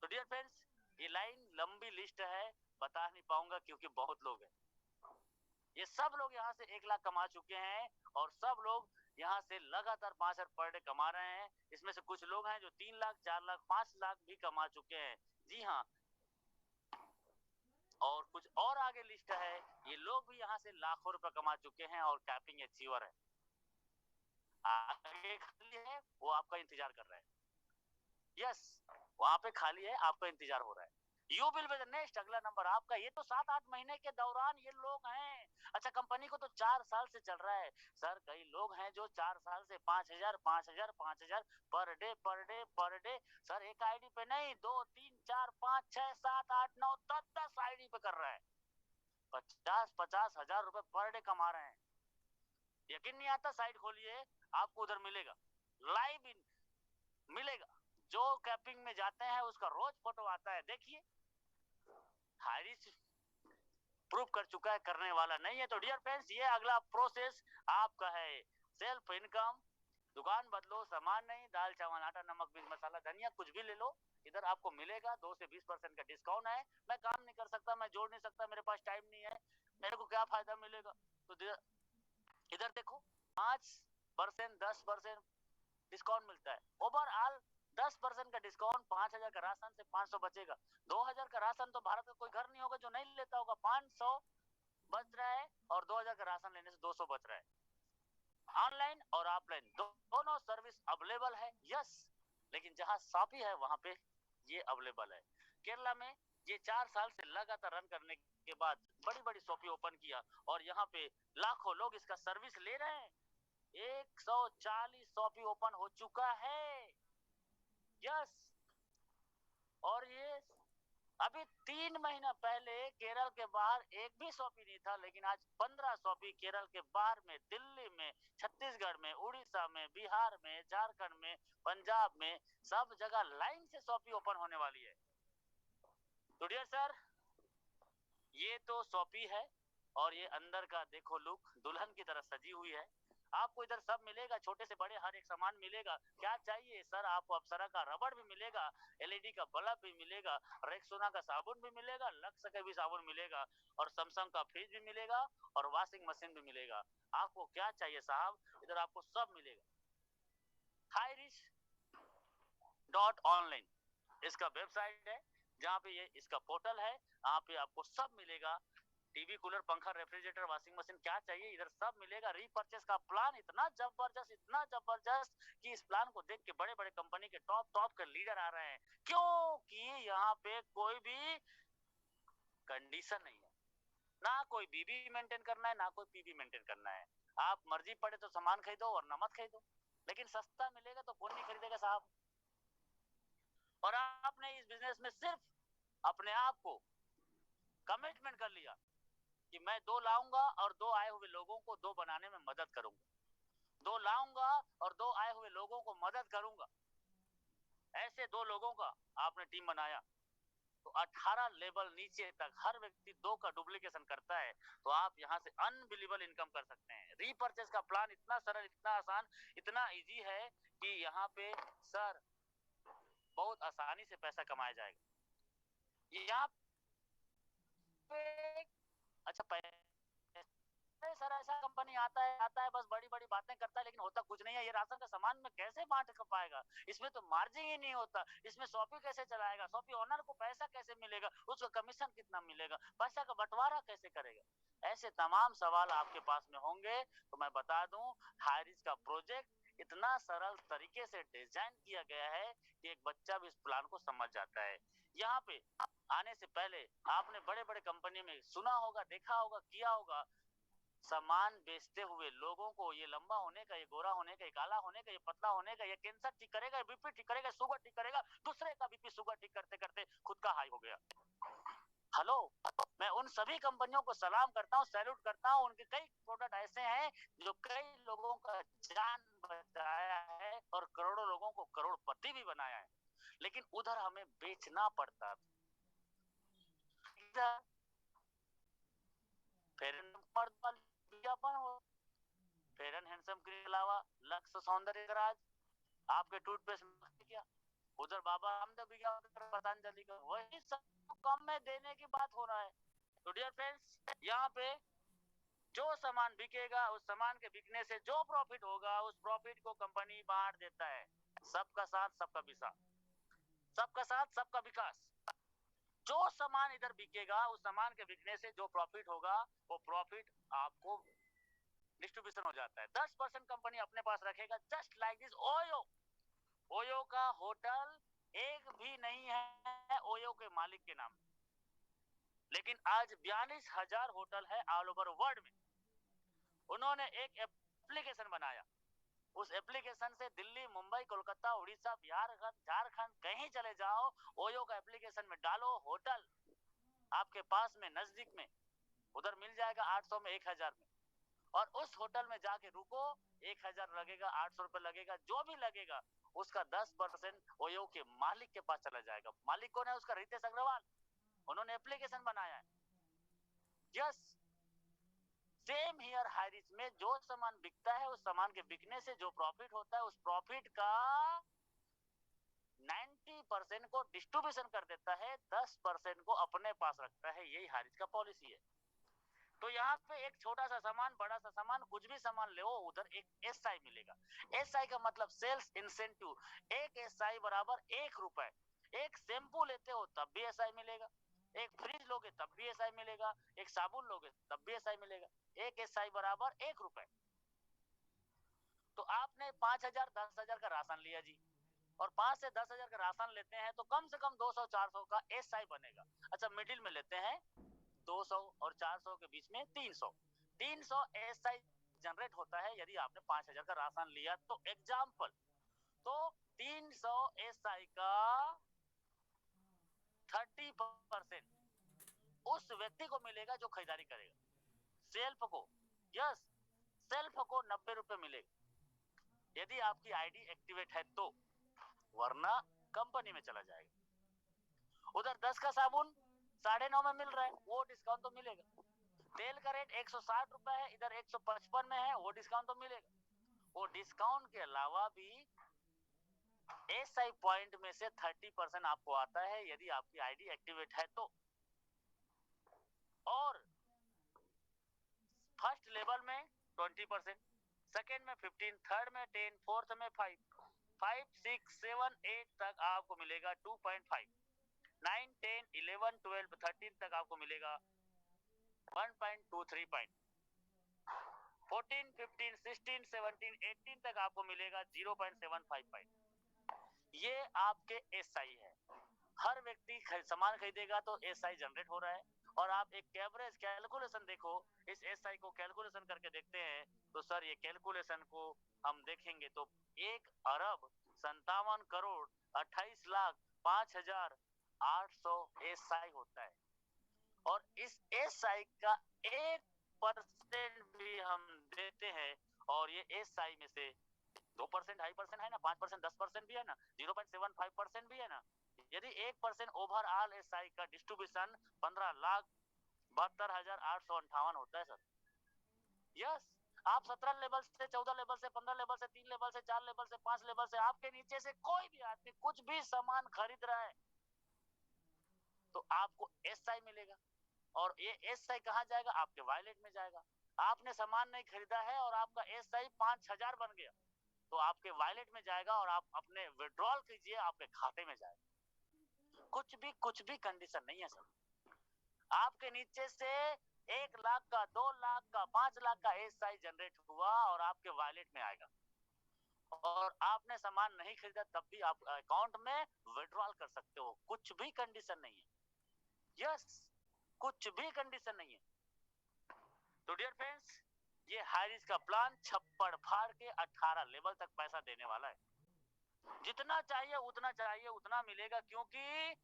तो डियर फ्रेंड्स, ये लाइन लंबी लिस्ट है, बता नहीं पाऊंगा क्योंकि बहुत लोग हैं। ये सब लोग यहाँ से 1 लाख कमा चुके हैं, और सब लोग यहाँ से लगातार 5,000 पर डे कमा रहे हैं। इसमें से कुछ लोग हैं जो 3 लाख 4 लाख 5 लाख भी कमा चुके हैं। जी हाँ, और कुछ और आगे लिस्ट है, ये लोग भी यहाँ से लाखों रुपए कमा चुके हैं और कैपिंग अचीवर है। आगे खाली है, वो आपका इंतजार कर रहा है। यस, वहां पे खाली है, आपका इंतजार हो रहा है। You will be the next, अगला नंबर आपका। ये तो 7-8 महीने के दौरान ये लोग हैं। अच्छा, कंपनी को तो 4 साल से चल रहा है सर। कई लोग हैं जो 4 साल से 5,000 5,000 5,000 पर डे सर, एक आईडी पे नहीं, 2 3 4 5 6 7 8 9 10 आईडी पे कर रहा है। 50-50 हजार रुपए पर डे कमा रहे हैं। यकीन नहीं आता, साइट खोलिए, आपको उधर मिलेगा, लाइव इन मिलेगा। जो कैपिंग में जाते हैं उसका रोज फोटो आता है, देखिए। हारिस प्रूव कर चुका है, करने वाला नहीं है। तो डियर फ्रेंड्स, ये अगला प्रोसेस आपका है, सेल्फ इनकम। दुकान बदलो, सामान नहीं, दाल चावल आटा नमक मिर्च मसाला धनिया कुछ भी ले लो, इधर आपको मिलेगा। 2 से 20% का डिस्काउंट है। मैं काम नहीं कर सकता, मैं जोड़ नहीं सकता, मेरे पास टाइम नहीं है, मेरे को क्या फायदा मिलेगा? तो इधर देखो 5% 10% डिस्काउंट मिलता है। ओवरऑल 10% का डिस्काउंट, 5,000 का राशन से 500 बचेगा। 2,000 का राशन तो भारत का कोई घर नहीं होगा जो नहीं लेता होगा। 500 बच रहा है और 2,000 का राशन लेने से 200 बच रहा है। ऑनलाइन और ऑफलाइन दोनों सर्विस अवेलेबल है, यस। लेकिन जहां शॉपी है वहां पे ये अवेलेबल है। केरला में ये 4 साल से लगातार रन करने के बाद बड़ी बड़ी शॉपी ओपन किया और यहाँ पे लाखों लोग इसका सर्विस ले रहे हैं। 140 शॉपी ओपन हो चुका है, यस। और ये अभी 3 महीना पहले केरल के बाहर एक भी शॉपी नहीं था, लेकिन आज 15 शॉपी केरल के बाहर में, दिल्ली में, छत्तीसगढ़ में, उड़ीसा में, बिहार में, झारखंड में, पंजाब में, सब जगह लाइन से शॉपी ओपन होने वाली है। तो डियर सर, ये तो शॉपी है और ये अंदर का देखो लुक दुल्हन की तरह सजी हुई है। आपको इधर सब मिलेगा, छोटे से बड़े हर एक सामान मिलेगा। क्या चाहिए सर? आपको अप्सरा का रबड़ भी मिलेगा, एलईडी का बल्ब भी मिलेगा, रेक्सोना का साबुन भी मिलेगा, लक्स का भी साबुन मिलेगा, और सैमसंग का फ्रिज भी मिलेगा, और वॉशिंग मशीन भी मिलेगा। आपको क्या चाहिए साहब, इधर आपको सब मिलेगा। highreach.online इसका वेबसाइट है, जहाँ पे ये इसका पोर्टल है। यहाँ पे आपको सब मिलेगा। टीवी, कूलर, पंखा, रेफ्रिजरेटर, वॉशिंग मशीन, क्या चाहिए इधर सब मिलेगा। रीपर्चेस का प्लान इतना जबरदस्त कि इस प्लान को देख के बड़े बड़े कंपनी के टॉप के लीडर आ रहे हैं, क्योंकि यहाँ पे कोई भी कंडीशन नहीं है, ना कोई बीबी मेंटेन करना है, ना कोई पीबी मेंटेन करना है। आप मर्जी पड़े तो सामान खरीदो वरना मत खरीदो, लेकिन सस्ता मिलेगा तो कौन नहीं खरीदेगा साहब। और आपने इस बिजनेस में सिर्फ अपने आप को कमिटमेंट कर लिया कि मैं 2 लाऊंगा और 2 आए हुए लोगों को 2 बनाने में मदद करूंगा, 2 लाऊंगा और 2 आए हुए लोगों को मदद करूंगा। ऐसे 2 लोगों का आपने टीम बनाया तो 18 लेवल नीचे तक हर व्यक्ति 2 का डुप्लीकेशन करता है, तो आप यहाँ से अनबिलीवेबल इनकम कर सकते हैं। रीपर्चेस का प्लान इतना सरल, इतना आसान, इतना इजी है कि यहाँ पे सर बहुत आसानी से पैसा कमाया जाएगा। यहाँ पे अच्छा सर ऐसा कंपनी आता है बस बड़ी बड़ी बातें करता है, लेकिन होता कुछ नहीं है। ये राशन का सामान में कैसे बांट कर पाएगा? इसमें तो मार्जिन ही नहीं होता। इसमें शॉपी कैसे चलाएगा? शॉपी ओनर को पैसा कैसे मिलेगा? उसका कमीशन कितना मिलेगा? पैसा का बंटवारा कैसे करेगा? ऐसे तमाम सवाल आपके पास में होंगे। तो मैं बता दूं, हाईरिच का प्रोजेक्ट इतना सरल तरीके से डिजाइन किया गया है कि एक बच्चा भी इस प्लान को समझ जाता है। यहाँ पे आने से पहले आपने बड़े बड़े कंपनी में सुना होगा, देखा होगा, किया होगा, सामान बेचते हुए लोगों को ये लंबा होने का, ये गोरा होने का, ये काला होने का, ये पतला होने का, ये कैंसर ठीक करेगा, ये बीपी ठीक करेगा, शुगर ठीक करेगा। दूसरे का बीपी शुगर ठीक करते करते खुद का हाई हो गया। हेलो, मैं उन सभी कंपनियों को सलाम करता हूँ, सैल्यूट करता हूँ। उनके कई प्रोडक्ट ऐसे हैं जो कई लोगों का जान बचाया है और करोड़ों लोगों को करोड़पति भी बनाया है, लेकिन उधर हमें बेचना पड़ता था। फेयर विज्ञापन हो, फेयर एंड हैंडसम के अलावा लक्स सौंदर्य राज, आपके टूथपेस्ट क्या, उधर बाबा रामदेव विज्ञापन, पतंजलि का, वही सब कम में देने की बात हो रहा है। तो डियर फ्रेंड्स, यहाँ पे जो सामान बिकेगा, उस सामान के बिकने से जो प्रॉफिट होगा, उस प्रॉफिट को कंपनी बांट देता है। सबका साथ सबका विकास, सबका साथ सबका विकास। जो सामान इधर बिकेगा, उस सामान के बिकने से जो प्रॉफिट होगा, वो प्रॉफिट आपको डिस्ट्रीब्यूशन हो जाता है। 10% कंपनी अपने पास रखेगा, just like this OYO. OYO का होटल एक भी नहीं है ओयो के मालिक के नाम, लेकिन आज 42,000 होटल है ऑल ओवर वर्ल्ड में। उन्होंने एक एप्लीकेशन बनाया, उस एप्लीकेशन से दिल्ली, मुंबई, कोलकाता, उड़ीसा, बिहार, झारखंड कहीं चले जाओ, ओयो का एप्लीकेशन में डालो, होटल आपके पास में नजदीक में, उधर मिल जाएगा 800 में, 1000 में। और उस होटल में जाके रुको, 1000 लगेगा, 800 रुपए लगेगा, जो भी लगेगा उसका 10% ओयो के मालिक के पास चला जाएगा। मालिक कौन है उसका? रितेश अग्रवाल। उन्होंने एप्लीकेशन बनाया है। यस, सेम हियर हाईरिच में जो सामान बिकता है, उस सामान के बिकने से जो प्रॉफिट होता है, उस प्रॉफिट का 90% को डिस्ट्रीब्यूशन कर देता है, 10% को अपने पास रखता है। यही हाईरिच का पॉलिसी है। तो यहाँ पे एक छोटा सा सामान, बड़ा सा सामान, कुछ भी सामान ले, उधर एक एसआई मिलेगा। एसआई का मतलब सेल्स इंसेंटिव। एक एसआई बराबर 1 रुपए। एक शैम्पू लेते हो तब भी एसआई मिलेगा, एक फ्रिज लोगे तब भी एसआई मिलेगा, एक साबुन लोगे तब भी एसआई मिलेगा। एक एसआई बराबर 1 रुपए। तो आपने 5,000 10,000 का राशन लिया जी, और 5 से 10,000 का राशन लेते हैं तो कम से कम 200 400 का एसआई बनेगा। अच्छा, मिडिल में लेते हैं 200 और 400 के बीच में 300 एसआई जनरेट होता है यदि आपने 5,000 का राशन लिया। तो एग्जाम्पल, तो 300 एसआई का 30% उस व्यक्ति को मिलेगा जो खरीदारी करेगा। सेल्फ को, यस, सेल्फ को 90 रुपए मिलेगा यदि आपकी आईडी एक्टिवेट है तो, वरना कंपनी में चला जाएगा। उधर 10 का साबुन 9.5 में मिल रहा है, वो डिस्काउंट तो मिलेगा। तेल का रेट 160 रुपए है, इधर 155 में है, वो डिस्काउंट तो मिलेगा। वो डिस्काउंट के अलावा भी एसआई पॉइंट में से 30% आपको आता है यदि आपकी आईडी एक्टिवेट है तो। और फर्स्ट लेवल में 20%, सेकेंड में 15, थर्ड में 10, फोर्थ में 5, 5, 6, 7, 8 तक आपको मिलेगा 2.5, 9, 10, 11, 12, 13 तक आपको मिलेगा 1.23 पॉइंट, 14, 15, 16, 17, 18 तक आपको मिलेगा 0.75 पॉइंट। ये आपके एसआई है। हर व्यक्ति सामान खरीदेगा तो एसआई जनरेट हो रहा है। और आप एक एवरेज कैलकुलेशन देखो, इस एसआई को कैलकुलेशन करके देखते हैं तो सर ये कैलकुलेशन को हम देखेंगे तो 1,57,58,05,800 एसआई होता है। और इस एसआई का 1% भी हम देते हैं और ये एसआई में से 2%, 2.5% है ना, 5%, 10% भी है ना, 0.75% भी है ना। यदि 1% ओवरऑल एसआई का डिस्ट्रीब्यूशन 15,72,858 होता है सर। यस, आप 17 लेवल से 14 लेवल से 15 लेवल से 3 लेवल से 4 लेवल से 5 लेवल से, आपके नीचे से कोई भी आदमी कुछ भी सामान खरीद रहा है तो आपको एसआई मिलेगा। और ये एसआई कहाँ जाएगा? आपके वॉलेट में जाएगा। आपने सामान नहीं खरीदा है और आपका एसआई 5,000 बन गया तो आपके वॉलेट में जाएगा और आप अपने विड्रॉल कीजिए, आपके खाते में जाएगा। कुछ भी कंडीशन नहीं है सर। आपके नीचे से 1 लाख का, 2 लाख का, 5 लाख का एसआई जनरेट हुआ और आपके वॉलेट में आएगा। और आपने सामान नहीं खरीदा तब भी आप अकाउंट में विड्रॉल कर सकते हो। कुछ भी कंडीशन नहीं है। यस, कुछ भी कंडीशन नहीं है। तो डियर फ्रेंड्स, ये हाई रिस्क का प्लान छप्पड़ फाड़ के 18 लेवल तक पैसा देने वाला है। जितना चाहिए उतना मिलेगा, क्योंकि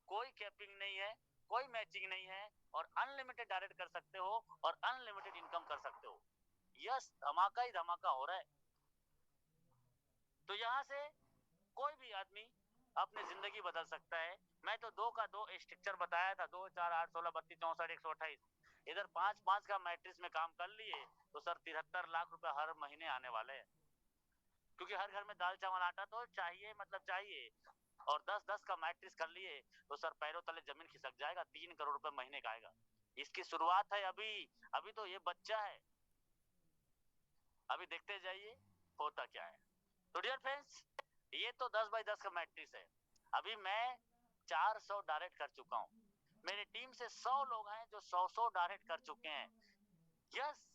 कोई कैपिंग नहीं है, कोई मैचिंग नहीं है, और अनलिमिटेड डायरेक्ट कर सकते हो और अनलिमिटेड इनकम कर सकते हो। यस, धमाका ही धमाका हो रहा है। तो यहाँ से कोई भी आदमी अपनी जिंदगी बदल सकता है। मैं तो 2 का 2 स्ट्रक्चर बताया था, 2, 4, 8, 16, 32, 64, 128। इधर 5 का मैट्रिक्स में काम कर लिए तो सर 73 लाख रुपए हर महीने आने वाले हैं। क्योंकि हर घर में दाल चावल आटा तो चाहिए, मतलब चाहिए। और 10-10 का मैट्रिक्स कर लिए तो सर पैरों तले जमीन खिसक जाएगा, 3 करोड़ रुपए महीने का आएगा। इसकी शुरुआत है अभी तो ये बच्चा है, अभी देखते जाइए होता क्या है। तो डियर फ्रेंड्स, ये तो 10 बाई 10 का मैट्रिक्स है। अभी मैं 400 डायरेक्ट कर चुका हूँ। मेरी टीम से 100 लोग हैं जो 100 डायरेक्ट कर चुके हैं। यस,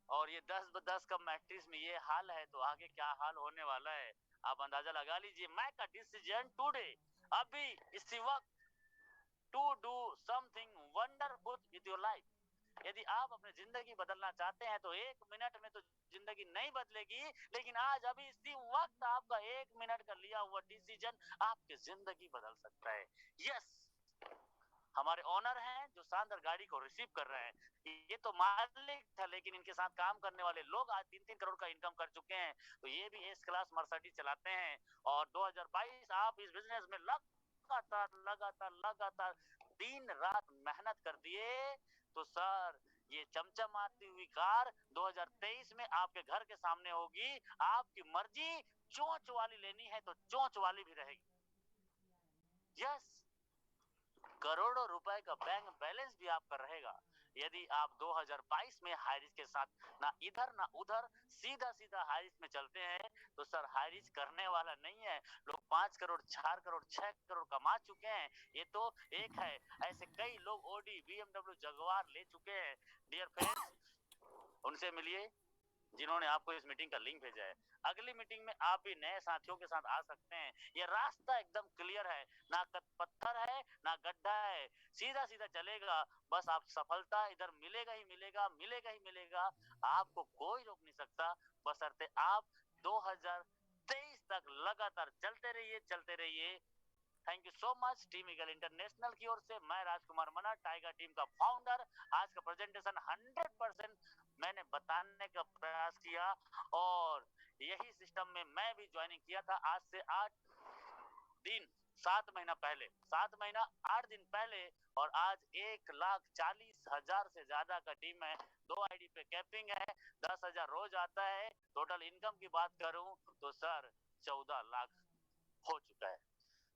और ये 10-10 का मैट्रिक्स में ये हाल है तो आगे क्या हाल होने वाला है आप अंदाजा लगा लीजिए। मैं का डिसीजन टुडे, अभी इसी वक्त, to do something wonderful with your life. यदि आप अपनी जिंदगी बदलना चाहते हैं तो 1 मिनट में तो जिंदगी नहीं बदलेगी, लेकिन आज अभी इसी वक्त आपका 1 मिनट का लिया हुआ डिसीजन आपकी जिंदगी बदल सकता है। यस, हमारे ओनर हैं जो शानदार गाड़ी को रिसीव कर रहे हैं। ये तो मालिक था, लेकिन इनके साथ काम करने वाले लोग आज 3-3 करोड़ का इनकम कर चुके हैं। तो ये भी एस क्लास मर्सिडीज चलाते हैं। और 2022 आप इस बिजनेस में लगातार दिन रात मेहनत कर दिए तो सर ये चमचमाती हुई कार 2023 में आपके घर के सामने होगी। आपकी मर्जी, चोंच वाली लेनी है तो चोंच वाली भी रहेगी। यस, करोड़ों रुपए का बैंक बैलेंस भी आपका रहेगा। यदि आप 2022 में हाईरिच के साथ ना इधर ना उधर सीधा सीधा हाईरिच में चलते हैं तो सर हाईरिच करने वाला नहीं है। लोग 5 करोड़ 4 करोड़ 6 करोड़ कमा चुके हैं, ये तो एक है, ऐसे कई लोग ओडी BMW जगुआर ले चुके हैं। डियर फ्रेंड्स, उनसे मिलिए जिन्होंने आपको इस मीटिंग का लिंक भेजा है। अगली मीटिंग में आप भी नए साथियों के साथ आ सकते हैं। ये रास्ता एकदम क्लियर है, ना पत्थर है ना गड्ढा है, सीधा सीधा चलेगा। बस आप सफलता इधर मिलेगा ही मिलेगा, मिलेगा ही मिलेगा, आपको कोई रोक नहीं सकता, बशर्ते आप 2023 तक लगातार चलते रहिए, चलते रहिए। Thank you so much. Team eagle international की ओर से मैं राजकुमार मना, टाइगर टीम का फाउंडर। आज का प्रेजेंटेशन 100% मैंने बताने का प्रयास किया और यही सिस्टम में मैं भी ज्वाइनिंग किया था आज से 7 महीना पहले, 7 महीना 8 दिन पहले, और आज 1,40,000 से ज्यादा का टीम है। 2 आईडी पे कैपिंग है, 10,000 रोज आता है। टोटल इनकम की बात करूं तो सर 14 लाख हो चुका है।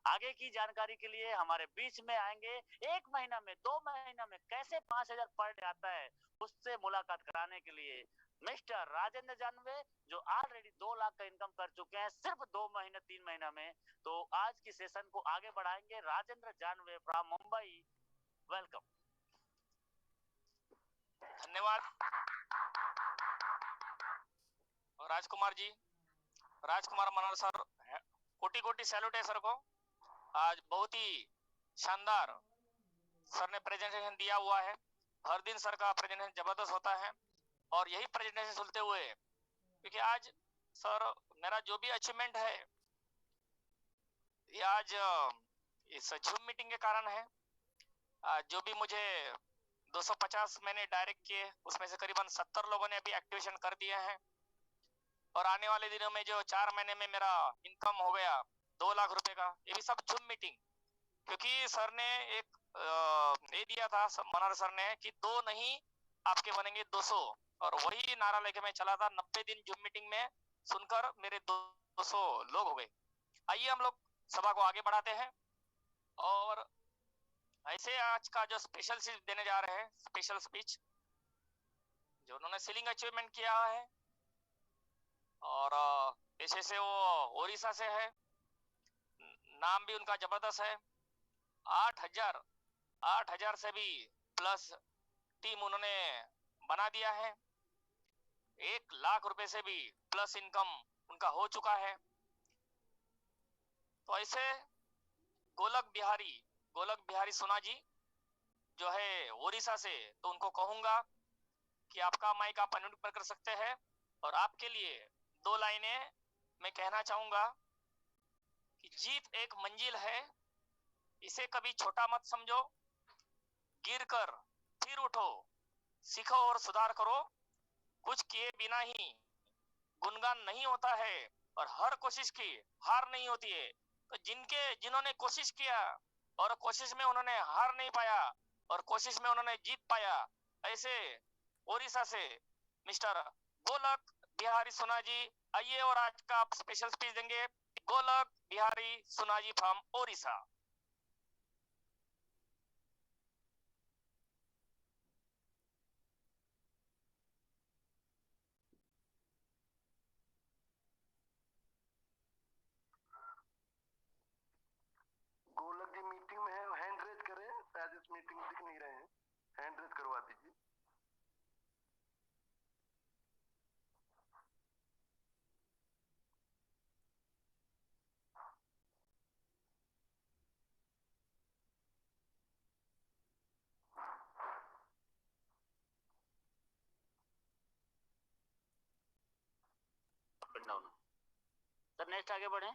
आगे की जानकारी के लिए हमारे बीच में आएंगे। 1 महीना में 2 महीना में कैसे 5,000 पर डे आता है, उससे मुलाकात कराने के लिए मिस्टर राजेंद्र जानवे, जो ऑलरेडी 2 लाख का इनकम कर चुके हैं सिर्फ 2 महीने 3 महीना में। तो आज की सेशन को आगे बढ़ाएंगे राजेंद्र जानवे फ्रॉम मुंबई। वेलकम। धन्यवाद राजकुमार जी, राजकुमार मनोहर सर, कोटि कोटि सैल्यूट है सर को। आज बहुत ही शानदार सर ने प्रेजेंटेशन दिया हुआ है। हर दिन सर का प्रेजेंटेशन जबरदस्त होता है और यही प्रेजेंटेशन सुनते हुए, क्योंकि आज सर मेरा जो भी अचीवमेंट है ये आज इस जूम मीटिंग के कारण है। जो भी मुझे 250 मैंने डायरेक्ट किए, उसमें से करीबन 70 लोगों ने अभी एक्टिवेशन कर दिए हैं और आने वाले दिनों में जो 4 महीने में मेरा इनकम हो गया 2 लाख रुपए का, ये भी सब जूम मीटिंग। क्योंकि सर ने एक ये दिया था मनोहर सर ने कि 2 नहीं आपके बनेंगे 200, और वही नारा लेके मैं चला था। 90 दिन जूम मीटिंग में सुनकर मेरे 200 लोग हो गए। आइए हम लोग सभा को आगे बढ़ाते हैं और ऐसे आज का जो स्पेशल स्पीच देने जा रहे हैं, स्पेशल स्पीच जो उन्होंने सीलिंग अचीवमेंट किया है और पेशे से वो ओडिशा से है, नाम भी उनका जबरदस्त है। 8,000 से भी प्लस टीम उन्होंने बना दिया है। 1 लाख रुपए से भी प्लस इनकम उनका हो चुका है। तो ऐसे गोलक बिहारी सोना जी जो है ओडिशा से, तो उनको कहूंगा कि आपका माइक आप अनम्यूट कर सकते हैं और आपके लिए 2 लाइनें मैं कहना चाहूंगा कि जीत एक मंजिल है, इसे कभी छोटा मत समझो, गिरकर फिर उठो, सीखो और सुधार करो, कुछ किए बिना ही गुणगान नहीं होता है और हर कोशिश की हार नहीं होती है। तो जिन्होंने कोशिश किया और कोशिश में उन्होंने हार नहीं पाया और कोशिश में उन्होंने जीत पाया, ऐसे ओडिशा से मिस्टर गोलक बिहारी सोना जी आइए और आज का आप स्पेशल स्पीच देंगे। गोलक बिहारी सोना जी फ्रॉम ओडिशा। गोलक जी मीटिंग में है, हैंड रेज करें, शायद इस मीटिंग में दिख नहीं रहे हैं, हैंड रेज करवा दीजिए। सर नेक्स्ट आगे बढ़े।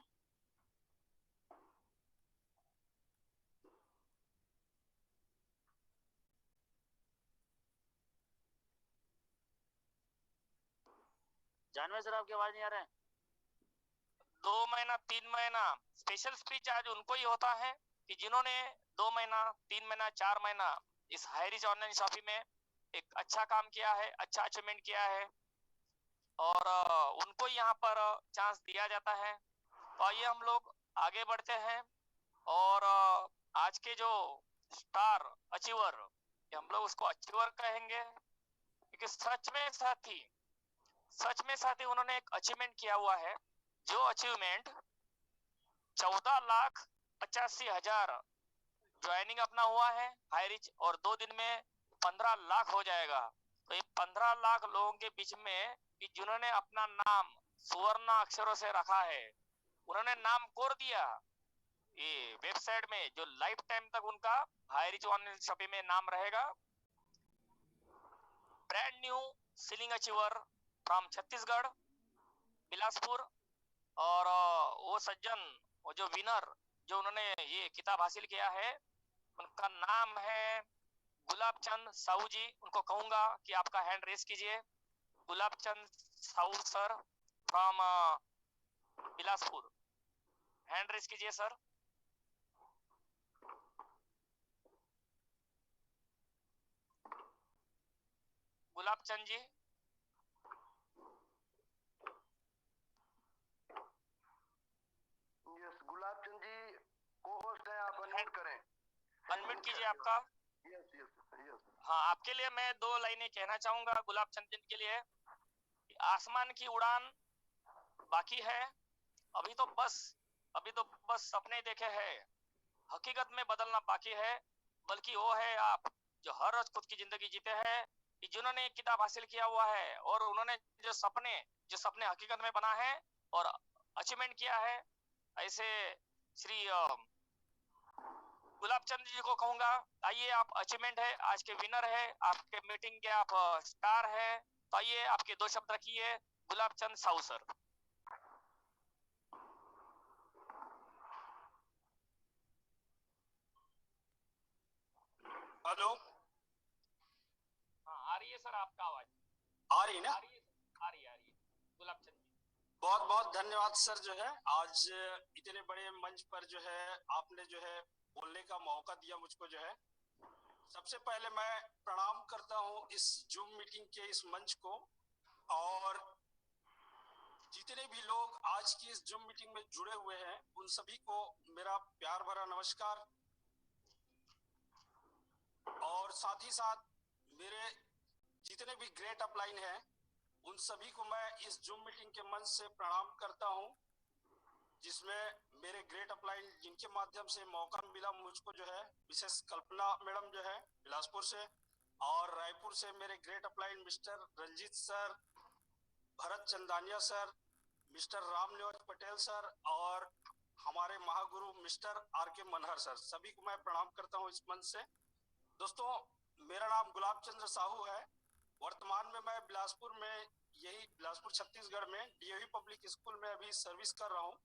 जानवे सर आपकी आवाज नहीं आ रहा है। 2 महीना 3 महीना स्पेशल स्पीच आज उनको ही होता है कि जिन्होंने 2 महीना 3 महीना 4 महीना इस हाईरिच ऑनलाइन शॉपिंग में एक अच्छा काम किया है, अच्छा अचीवमेंट किया है और उनको यहाँ पर चांस दिया जाता है। तो आइए हम लोग आगे बढ़ते हैं और आज के जो स्टार अचीवर कि हम लोग उसको अचीवर कहेंगे, क्योंकि सच में साथी उन्होंने एक अचीवमेंट किया हुआ है, जो अचीवमेंट 14,85,000 ज्वाइनिंग अपना हुआ है हाई रिच, और 2 दिन में 15 लाख हो जाएगा। तो ये 15 लाख लोगों के बीच में कि जिन्होंने अपना नाम सुवर्ण अक्षरों से रखा है, उन्होंने नाम कोर दिया ये वेबसाइट में, जो लाइफ टाइम तक उनका हाई रिच ऑनलाइन शॉपिंग में नाम रहेगा। Brand new ceiling achiever from Chhattisgarh, Bilaspur. और वो सज्जन, वो जो विनर, जो उन्होंने ये किताब हासिल किया है, उनका नाम है गुलाब चंद साहू जी। उनको कहूंगा कि आपका हैंड रेस कीजिए। Gulab Chand Sahu sir from Bilaspur, hand raise कीजिए sir. Gulab Chand ji, yes Gulab Chand ji co-host है, आप अनम्यूट करें। अनम्यूट कीजिए आपका। Yes yes yes. हाँ, आपके लिए मैं 2 लाइनें कहना चाहूंगा गुलाब चंद जी के लिए। आसमान की उड़ान बाकी है, अभी तो बस सपने देखे हैं, हकीकत में बदलना बाकी है। बल्कि वो है आप जो हर रोज खुद की जिंदगी जीते हैं, कि जिन्होंने एक किताब हासिल किया हुआ है और उन्होंने जो सपने हकीकत में बना है और अचीवमेंट किया है, ऐसे श्री गुलाब चंद जी को कहूंगा, आइए आप अचीवमेंट है, आज के विनर है, आपके मीटिंग के आप स्टार है, तो आइए आपके 2 शब्द रखिए। गुलाब चंद साहू सर। हेलो, हाँ, आ रही है सर आपका आवाज? आ रही है ना? आ रही है। गुलाब चंद जी, बहुत बहुत धन्यवाद सर, जो है आज इतने बड़े मंच पर जो है आपने जो है बोलने का मौका दिया मुझको। जो है सबसे पहले मैं प्रणाम करता हूँ इस जूम मीटिंग के इस मंच को, और जितने भी लोग आज की इस जूम मीटिंग में जुड़े हुए हैं उन सभी को मेरा प्यार भरा नमस्कार। और साथ ही साथ मेरे जितने भी ग्रेट अपलाइन हैं उन सभी को मैं इस जूम मीटिंग के मंच से प्रणाम करता हूं, जिसमें मेरे ग्रेट अपलाइन जिनके माध्यम से मौका मिला मुझको, जो है मिसेस कल्पना मैडम जो है बिलासपुर से, और रायपुर से मेरे great upline mister Ranjeet sir, Bharat Chandaniya sir, mister Ramniwas Patel sir, और हमारे महागुरु मिस्टर आर.के. मनहर सर, सभी को मैं प्रणाम करता हूं इस मंच से। दोस्तों, मेरा नाम गुलाब चंद्र साहू है। वर्तमान में मैं बिलासपुर में, यही बिलासपुर छत्तीसगढ़ में डीएवी पब्लिक स्कूल में अभी सर्विस कर रहा हूँ,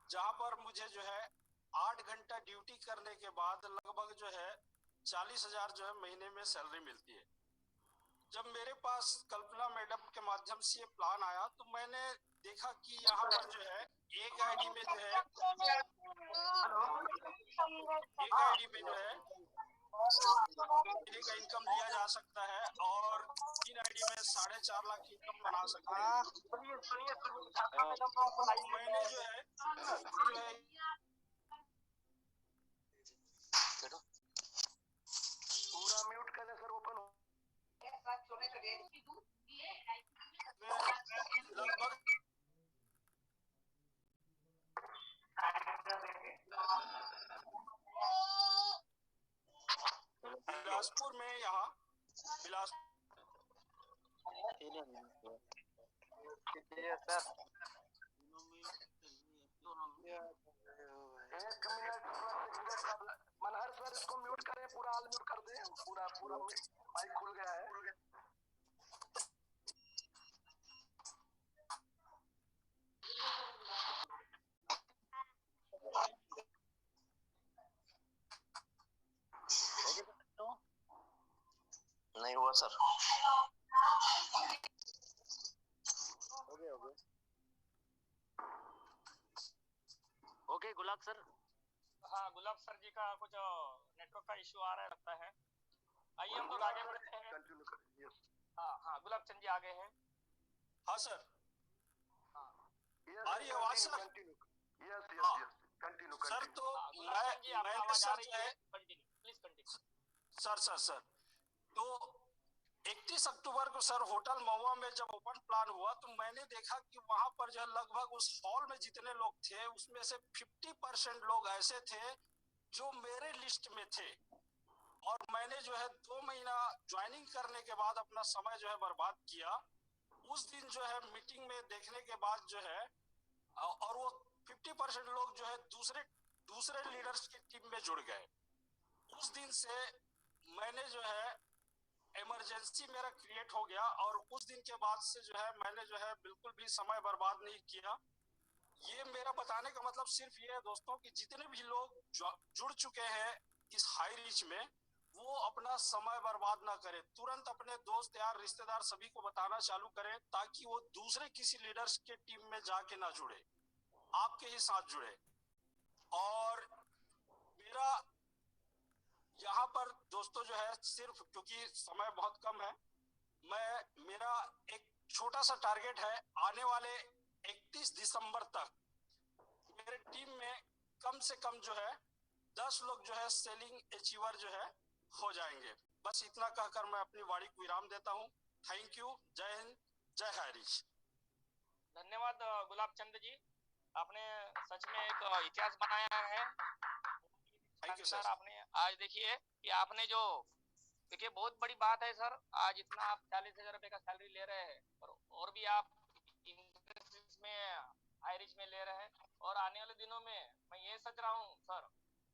जहाँ पर मुझे जो है 8 घंटा ड्यूटी करने के बाद लगभग जो है 40,000 जो है महीने में सैलरी मिलती है। जब मेरे पास कल्पना मैडम के माध्यम से ये प्लान आया तो मैंने देखा कि यहाँ पर जो है एक आईडी में जो है महीने का इनकम लिया जा सकता है, और 3 आईडी में 4.5 लाख इनकम बना सकते हैं। मैंने जो है पूरा म्यूट करें सर, ओपन हो। लगभग बिलासपुर में, यहाँ बिलासपुर एक मिनट मनहर सर, इसको म्यूट करें, पूरा ऑल म्यूट कर दें, पूरा माइक खुल गया है। नहीं हुआ सर। ओके गुलाब सर। हाँ, गुलाब सर जी का कुछ नेटवर्क का इश्यू आ रहा है लगता है। आइए हम लोग आगे बढ़ते हैं। कंटिन्यू करें। यस हाँ, गुलाब चंद जी आगे हैं। हाँ सर, यस, आ रही है आवाज sir? Continue. Yes yes yes, continue sir continue. तो गुलाब चंद जी आपकी मैंने आवाज आ सर रही जो है, है कंटिन्यू प्लीज कंटिन्यू। सर तो 31 अक्टूबर को सर होटल महुआ में जब ओपन प्लान हुआ तो मैंने देखा कि वहां पर जो है लगभग उस हॉल में जितने लोग थे उसमें से 50% लोग ऐसे थे जो मेरे लिस्ट में थे। और मैंने जो है 2 महीना ज्वाइनिंग करने के बाद अपना समय जो है बर्बाद किया। उस दिन जो है मीटिंग में देखने के बाद जो है और वो 50% लोग जो है दूसरे लीडर्स की टीम में जुड़ गए। उस दिन से मैंने जो है इमरजेंसी मेरा क्रिएट हो गया और उस दिन के बाद से जो है मैंने जो है बिल्कुल भी समय बर्बाद नहीं किया। ये मेरा बताने का मतलब सिर्फ ये है दोस्तों कि जितने भी लोग जुड़ चुके हैं इस हाई रीच में वो अपना समय बर्बाद ना करें, तुरंत अपने दोस्त यार रिश्तेदार सभी को बताना चालू करें ताकि वो दूसरे किसी लीडर्स के टीम में जाके ना जुड़े, आपके ही साथ जुड़े। और मेरा यहाँ पर दोस्तों जो है सिर्फ क्योंकि समय बहुत कम है, मेरा एक छोटा सा टारगेट है आने वाले 31 दिसंबर तक मेरे टीम में कम से कम जो है 10 लोग जो है सेलिंग अचीवर जो है हो जाएंगे। बस इतना कहकर मैं अपनी वाणी को विराम देता हूँ। Thank you. जय हिंद, जय हरीश। धन्यवाद गुलाब चंद जी, आपने सच में एक इतिहास बनाया है। Thank you sir. आपने आज देखिए कि आपने जो देखिए बहुत बड़ी बात है सर, आज इतना आप 40,000 रुपए का सैलरी ले रहे हैं और भी आप इंडस्ट्रीज में हाई रिच में ले रहे हैं। और आने वाले दिनों में मैं ये सोच रहा हूँ सर,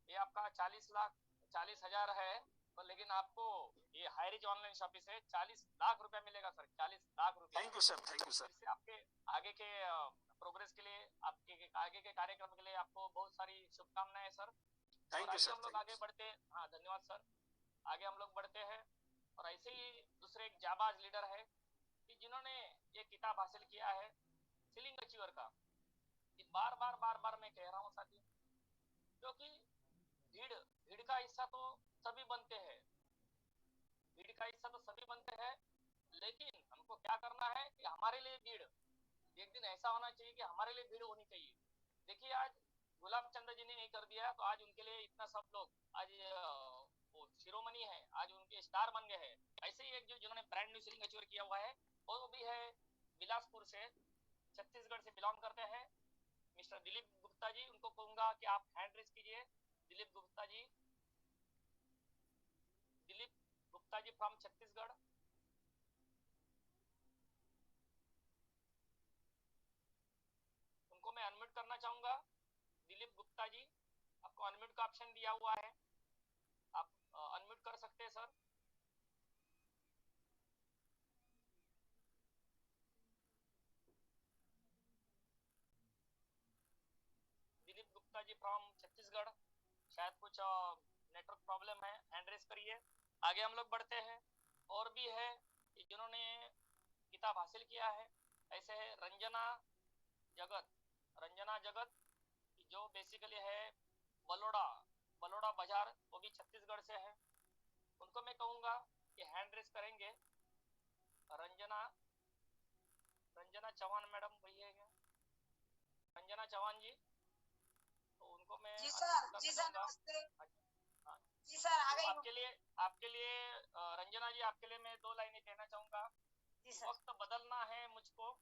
ये आपका 40,000 है तो लेकिन आपको ये हाई रिच ऑनलाइन शॉपिंग से 40 लाख रुपया मिलेगा सर, 40 लाख रुपया। Thank you sir, thank you sir. इससे आपके आगे के प्रोग्रेस के लिए, आपके आगे के कार्यक्रम के लिए आपको बहुत सारी शुभकामनाएं सर। Thank you sir. हम लोग आगे बढ़ते, हाँ धन्यवाद सर। आगे हम लोग बढ़ते हैं और ऐसे ही दूसरे एक जाबाज लीडर है कि जिन्होंने ये किताब हासिल किया है सीलिंग अचीवर का। बार बार मैं कह रहा हूँ साथियों, क्योंकि भीड़ का हिस्सा तो सभी बनते हैं, भीड़ का हिस्सा तो सभी बनते हैं, लेकिन हमको क्या करना है कि हमारे लिए भीड़ एक दिन ऐसा होना चाहिए कि हमारे लिए भीड़ होनी चाहिए। देखिए आज गुलाब चंद जी ने नहीं कर दिया तो आज उनके लिए इतना सब लोग आज वो शिरोमणि है, आज उनके स्टार बन गए हैं। ऐसे ही एक जो जिन्होंने ब्रांड न्यू सीलिंग अचीवर किया हुआ है वो भी है बिलासपुर से, छत्तीसगढ़ से बिलोंग करते हैं, मिस्टर दिलीप गुप्ता जी। उनको कहूंगा कि आप हैंड रेज कीजिए। दिलीप गुप्ता जी, दिलीप गुप्ता जी फ्रॉम छत्तीसगढ़। उनको मैं अनम्यूट करना चाहूंगा। दिलीप गुप्ता जी, आपको अनम्यूट का ऑप्शन दिया हुआ है, आप अनम्यूट कर सकते हैं सर। दिलीप गुप्ता जी फ्रॉम छत्तीसगढ़, शायद कुछ नेटवर्क प्रॉब्लम है, हैंड रेज करिए। आगे हम लोग बढ़ते हैं। और भी है कि जिन्होंने किताब हासिल किया है, ऐसे है रंजना जगत जो बेसिकली है बलोड़ा बाजार, वो भी छत्तीसगढ़ से है। उनको मैं कहूंगा कि हैंड रेज करेंगे। रंजना चौहान मैडम वही है क्या? रंजना चौहान जी, तो उनको मैं जी सर नमस्ते। जी सर आ गई। आपके लिए रंजना जी, आपके लिए मैं 2 लाइनें कहना चाहूंगा। वक्त बदलना है मुझको,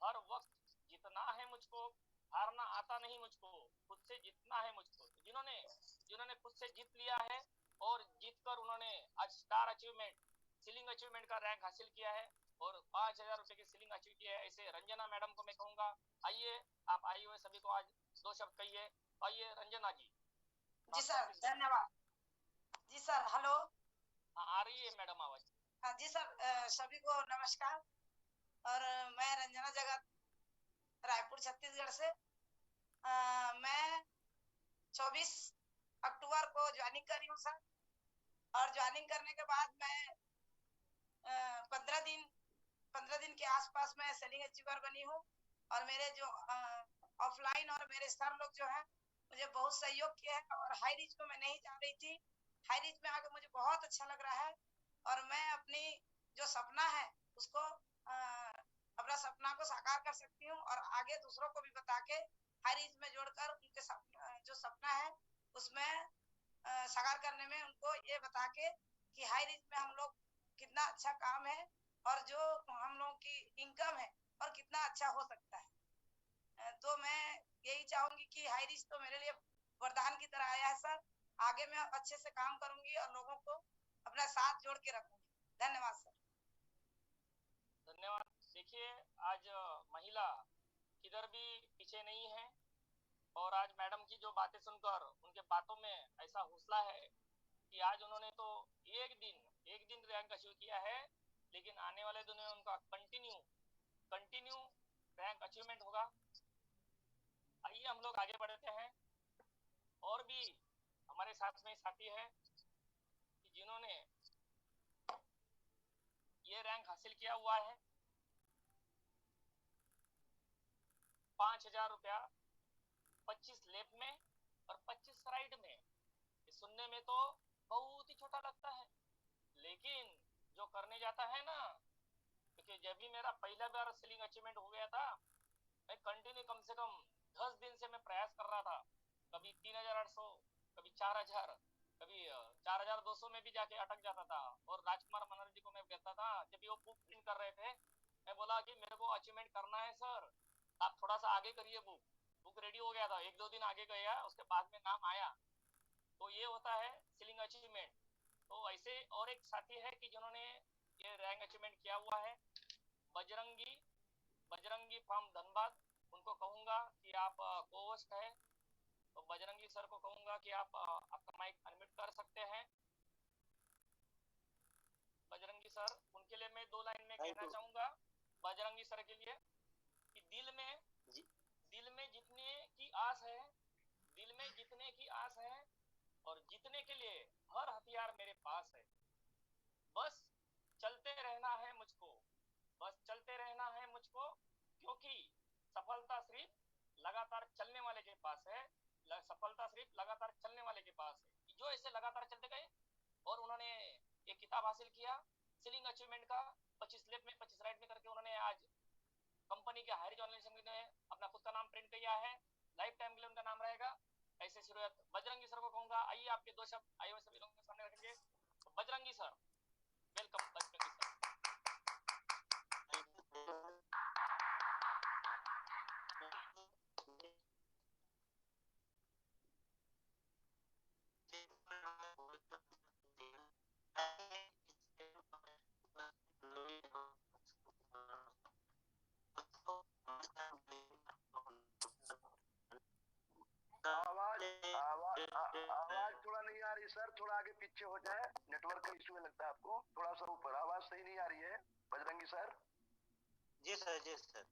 हर वक्त जितना है मुझको, हारना आता नहीं मुझको, खुद से जीतना है मुझको। जिन्होंने खुद से जीत लिया है और जीतकर उन्होंने आज स्टार अचीवमेंट सीलिंग अचीवमेंट का रैंक हासिल किया है और 5,000 रुपए की सीलिंग अचीव किया है, ऐसे रंजना मैडम को मैं कहूंगा आइए, आप आइए हुए सभी को आज 2 शब्द कहिए। आइए रंजना जी। जी सर धन्यवाद। जी सर हेलो, आ रही है मैडम आवाज? हाँ जी सर, सभी को नमस्कार। और मैं रंजना जगत, रायपुर छत्तीसगढ़ से। मैं 24 अक्टूबर को ज्वाइनिंग करी हूँ सर, और ज्वाइनिंग करने के बाद मैं 15 दिन के आसपास मैं सेलिंग अचीवर बनी हूँ। और मेरे जो ऑफलाइन और मेरे सर लोग जो हैं मुझे बहुत सहयोग किया है। और हाई रीच को मैं नहीं जा रही थी, हाई रीच में आके मुझे बहुत अच्छा लग रहा है। और मैं अपनी जो सपना है उसको अपना सपना को साकार कर सकती हूँ और आगे दूसरों को भी बता के हाई रीच में जोड़कर उनके जो सपना है उसमें साकार करने में उनको ये बता के कि हाई रीच में हम लोग कितना अच्छा काम है और जो हम लोगों की इनकम है और कितना अच्छा हो सकता है। तो मैं यही चाहूंगी कि हाई रिच तो मेरे लिए वरदान की तरह आया है सर। आगे मैं अच्छे से काम करूंगी और लोगों को अपना साथ जोड़ के रखूंगी। धन्यवाद सर। धन्यवाद। देखिए, आज महिला किधर भी पीछे नहीं है और आज मैडम की जो बातें सुनकर उनके बातों में ऐसा हौसला है कि आज उन्होंने तो एक दिन रैंक अचीव किया है, लेकिन आने वाले दिनों में उनका कंटिन्यू रैंक अचीवमेंट होगा। आइए हम लोग आगे बढ़ते हैं। और भी हमारे साथ में साथी है कि जिन्होंने ये रैंक हासिल किया हुआ है। 5,000 रुपया 25 लेप में और 25 राइड में। ये सुनने में तो बहुत ही छोटा लगता है, लेकिन जो करने जाता है ना, क्योंकि जब भी मेरा पहला बार सेलिंग अचीवमेंट हो गया था, मैं कंटिन्यू कम से कम 10 दिन से मैं प्रयास कर रहा था। कभी 3,800, कभी 4,000, कभी 4,200 में भी जाके अटक जाता था। और राजकुमार मनोहर जी को मैं कहता था, जब वो बुक प्रिंट कर रहे थे, मैं बोला कि मेरे को अचीवमेंट करना है सर, आप थोड़ा सा आगे करिए। बुक रेडी हो गया था, 1-2 दिन आगे गया, उसके बाद में नाम आया। तो ये होता है सेलिंग अचीवमेंट। तो ऐसे और एक साथी है कि जिन्होंने ये रैंक अचीवमेंट किया हुआ है, बजरंगी फ्रॉम धनबाद। उनको कहूंगा कि आप को-होस्ट है, तो बजरंगी सर को कहूंगा कि आप आपका माइक अनम्यूट कर सकते हैं। बजरंगी सर, उनके लिए मैं 2 लाइन में कहना चाहूंगा बजरंगी सर के लिए कि दिल में जितने की आस है, दिल में जितने की आस है और जीतने के लिए हर हथियार मेरे पास है। बस चलते रहना है मुझको, बस चलते रहना है मुझको, क्योंकि सफलता सिर्फ लगातार चलने वाले के पास है। सफलता सिर्फ लगातार चलने वाले के पास है। जो ऐसे लगातार चलते गए और उन्होंने एक किताब हासिल किया सेलिंग अचीवमेंट का, 25 लेप में 25 राइड में करके उन्होंने आज कंपनी के हाई रिच ऑनलाइन सेमिनार में अपना खुद का नाम प्रिंट किया है। लाइफ टाइम के लिए उनका नाम रहेगा। ऐसे शुरुआत बजरंगी सर को कहूंगा, आइए आपके 2 शब्द आइए हुए सभी लोगों के सामने रखेंगे। तो Bajrangi sir, welcome Bajrangi sir. आवाज थोड़ा नहीं आ रही सर, थोड़ा आगे पीछे हो जाए, नेटवर्क का इशू लगता है आपको। थोड़ा सा ऊपर, आवाज सही नहीं आ रही है बजरंगी सर। जी सर, जी सर।